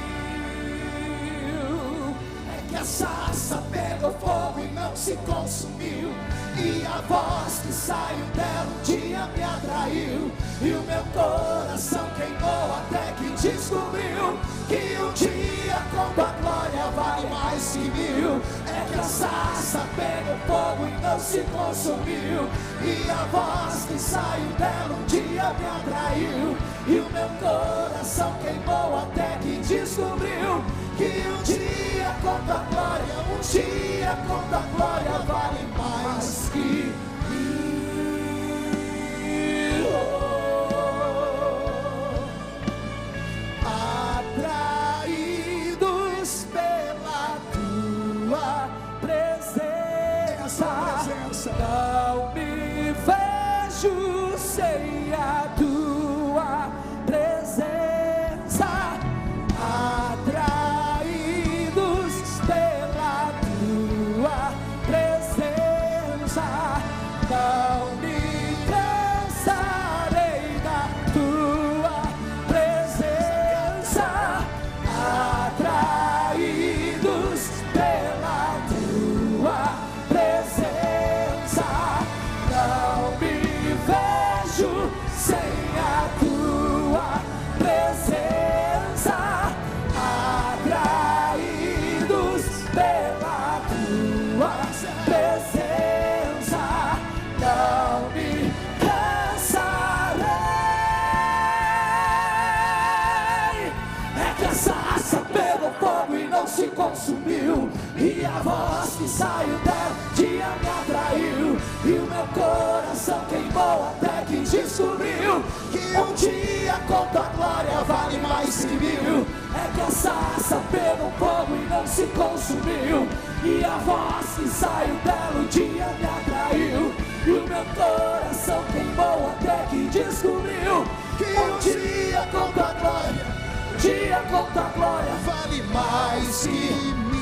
É que a sarça pegou fogo e não se consumiu, e a voz que saiu dela um dia me atraiu, e o meu coração queimou até que descobriu que um dia com tua glória vale mais que mil. É que a sarça pegou fogo e não se consumiu, e a voz que saiu dela um dia me atraiu, e o meu coração queimou até que descobriu que um dia com tua glória, um dia com tua glória vale mais que mil. Atraídos pela tua presença, não me vejo sem a tua presença. Atraídos pela tua presença, não me cansarei da tua presença. Atraídos pela tua presença, não me vejo sem a tua presença. Atraídos pela tua presença, não me cansarei. É que a sarça pegou fogo e não se consumiu, e a voz que saiu dela um dia me atraiu, e o meu coração queimou até que descobriu que um dia com tua glória vale mais que mil. É que a sarça pegou fogo e não se consumiu, e a voz que saiu dela um dia me atraiu, e o meu coração queimou até que descobriu que um dia com tua glória, um dia com tua glória vale mais que mil.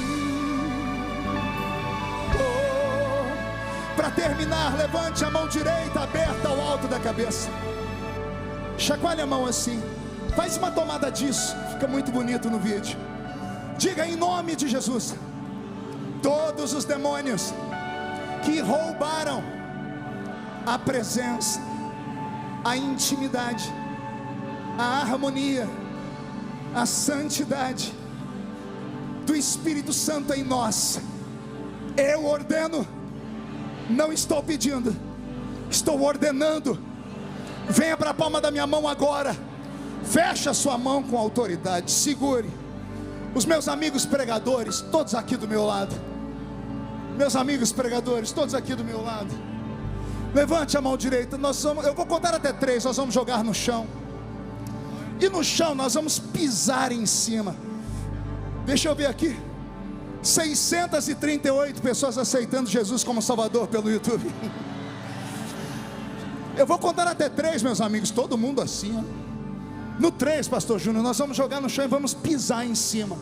Para terminar, levante a mão direita aberta ao alto da cabeça. Chacoalhe a mão assim. Faz uma tomada disso. Fica muito bonito no vídeo. Diga em nome de Jesus: todos os demônios que roubaram a presença, a intimidade, a harmonia, a santidade do Espírito Santo em nós, eu ordeno, não estou pedindo, estou ordenando Venha para a palma da minha mão agora. Feche a sua mão com autoridade. Segure. Os meus amigos pregadores, todos aqui do meu lado. Meus amigos pregadores, todos aqui do meu lado. Levante a mão direita. Eu vou contar até 3. Nós vamos jogar no chão. E no chão nós vamos pisar em cima. Deixa eu ver aqui. 638 pessoas aceitando Jesus como Salvador pelo YouTube. Eu vou contar até 3, meus amigos. Todo mundo assim, ó. No 3, pastor Júnior, nós vamos jogar no chão e vamos pisar em cima.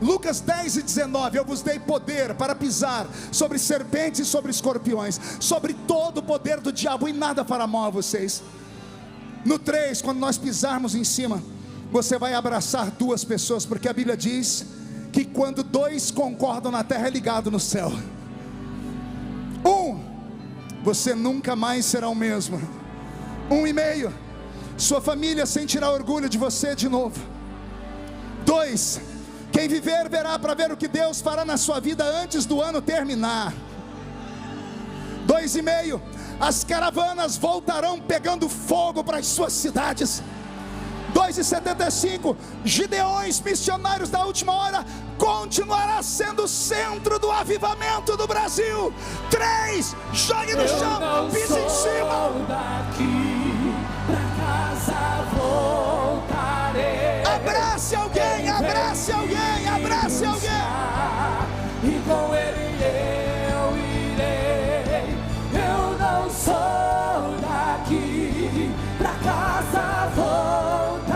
Lucas 10:19, eu vos dei poder para pisar sobre serpentes e sobre escorpiões, sobre todo o poder do diabo, e nada fará mal a vocês. No 3, quando nós pisarmos em cima, você vai abraçar 2 pessoas, porque a Bíblia diz que quando 2 concordam na terra, é ligado no céu. 1, você nunca mais será o mesmo. 1,5, sua família sentirá orgulho de você de novo. 2, quem viver verá para ver o que Deus fará na sua vida antes do ano terminar. 2,5, as caravanas voltarão pegando fogo para as suas cidades. 2,75, Gideões, missionários da última hora, continuará sendo o centro do avivamento do Brasil. 3, jogue no chão, pise em cima. Daqui pra casa voltarei. Abrace alguém, abrace alguém, abrace alguém. E com ele eu irei. Eu não sou daqui, pra casa voltarei.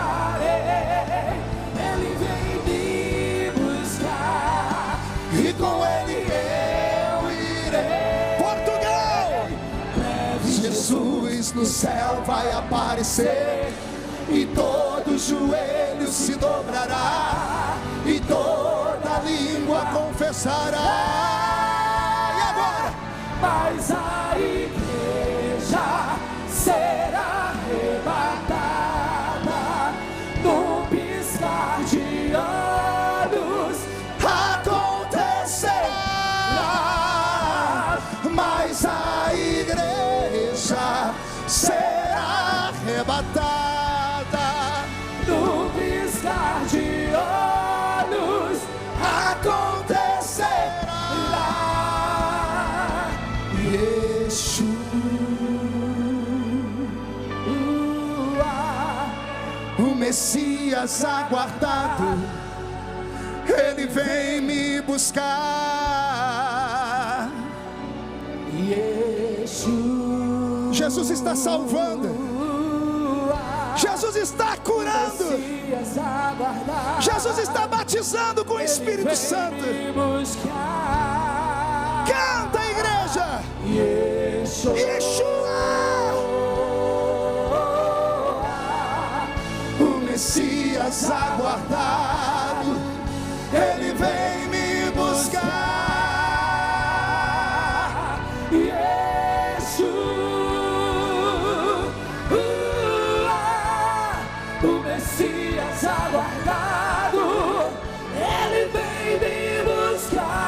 Ele vem me buscar e com ele eu irei. Portugal! Jesus no céu vai aparecer, e todo joelho se dobrará, e toda língua confessará. E agora? Mas a igreja será arrebatada num piscar de olhos. Acontecerá. Mas a igreja será arrebatada No piscar de olhos acontecerá. Yeshua, o Messias aguardado, ele vem me buscar. Yeshua, Jesus está salvando, Jesus está curando, Messias aguardado, Jesus está batizando com o Espírito Santo. me buscar. Canta, igreja! Yeshua, Yeshua, o Messias aguardado, ele vem me buscar. Yeshua, o Messias aguardado, ele vem me buscar.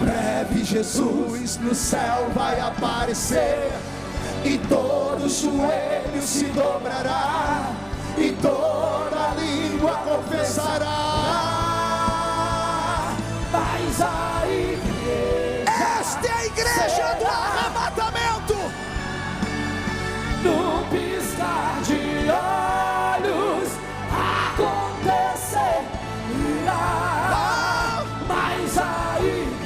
Breve Jesus no céu vai aparecer, e todo joelho se dobrará, e toda língua confessará. Mas a igreja, Esta é a igreja do arrebatamento. num piscar de olhos acontecerá. Mas a igreja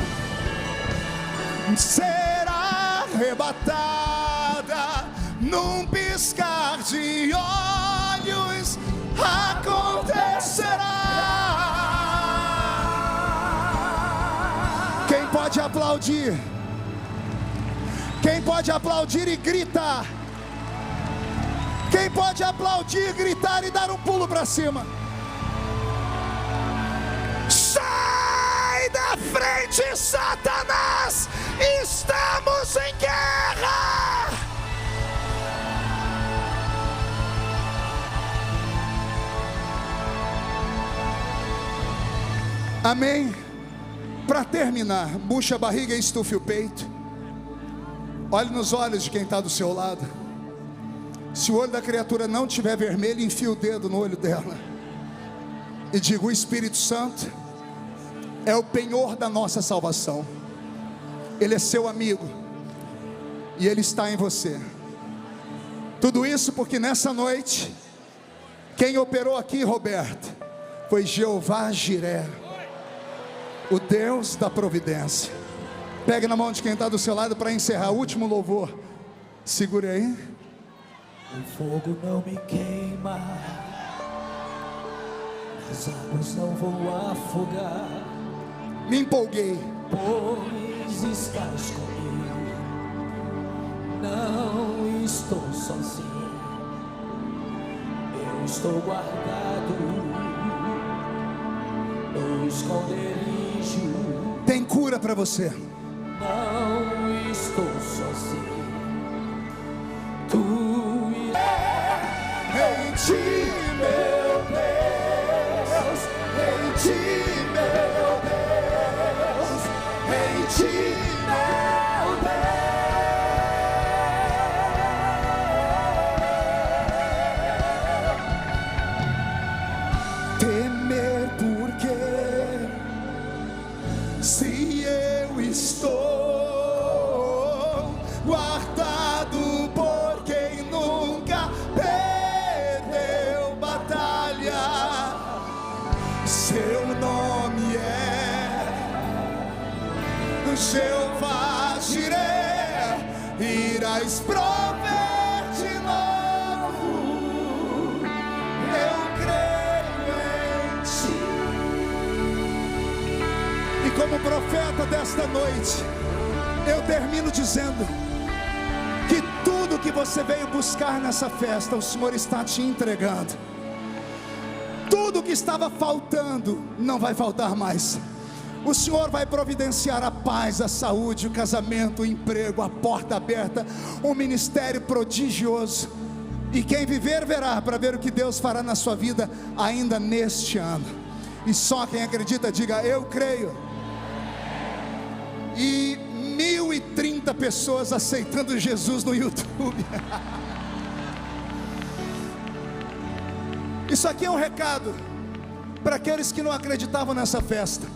será arrebatada num piscar de olhos acontecerá. Quem pode aplaudir? Quem pode aplaudir e gritar? Quem pode aplaudir, gritar e dar um pulo para cima? Sai da frente, Satanás! Estamos em guerra! Amém? Para terminar, bucha a barriga e estufe o peito. Olhe nos olhos de quem está do seu lado. Se o olho da criatura não estiver vermelho, enfia o dedo no olho dela e diga: o Espírito Santo é o penhor da nossa salvação. Ele é seu amigo e Ele está em você. Tudo isso porque nessa noite, quem operou aqui, Roberto, foi Jeová Jiré, o Deus da providência. Pegue na mão de quem está do seu lado para encerrar o último louvor. Segure aí. O fogo não me queima, as águas não vão afogar. Me empolguei, pois estás comigo, não estou sozinho, eu estou guardado no esconderijo. Tem cura para você. Não estou sozinho, tu em ti, meu Deus, em ti, meu Deus, em ti, meu Deus. Temer porque se eu estou guardado por quem nunca perdeu batalha, seu nome é Jeová Jiré, irás prover de novo, eu creio em ti. E como profeta desta noite, eu termino dizendo que tudo que você veio buscar nessa festa, o Senhor está te entregando. Tudo que estava faltando, não vai faltar mais. O Senhor vai providenciar a paz, a saúde, o casamento, o emprego, a porta aberta, um ministério prodigioso. E quem viver, verá, para ver o que Deus fará na sua vida ainda neste ano. E só quem acredita, diga: eu creio. E 1.030 pessoas aceitando Jesus no YouTube. Isso aqui é um recado para aqueles que não acreditavam nessa festa.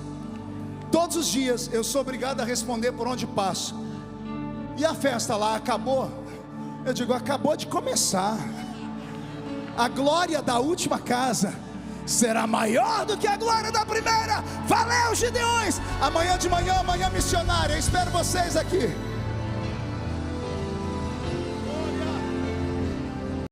Todos os dias eu sou obrigado a responder por onde passo. E a festa lá acabou? Eu digo: acabou de começar. A glória da última casa será maior do que a glória da primeira. Valeu, Gideões! Amanhã de manhã, amanhã missionária, eu espero vocês aqui.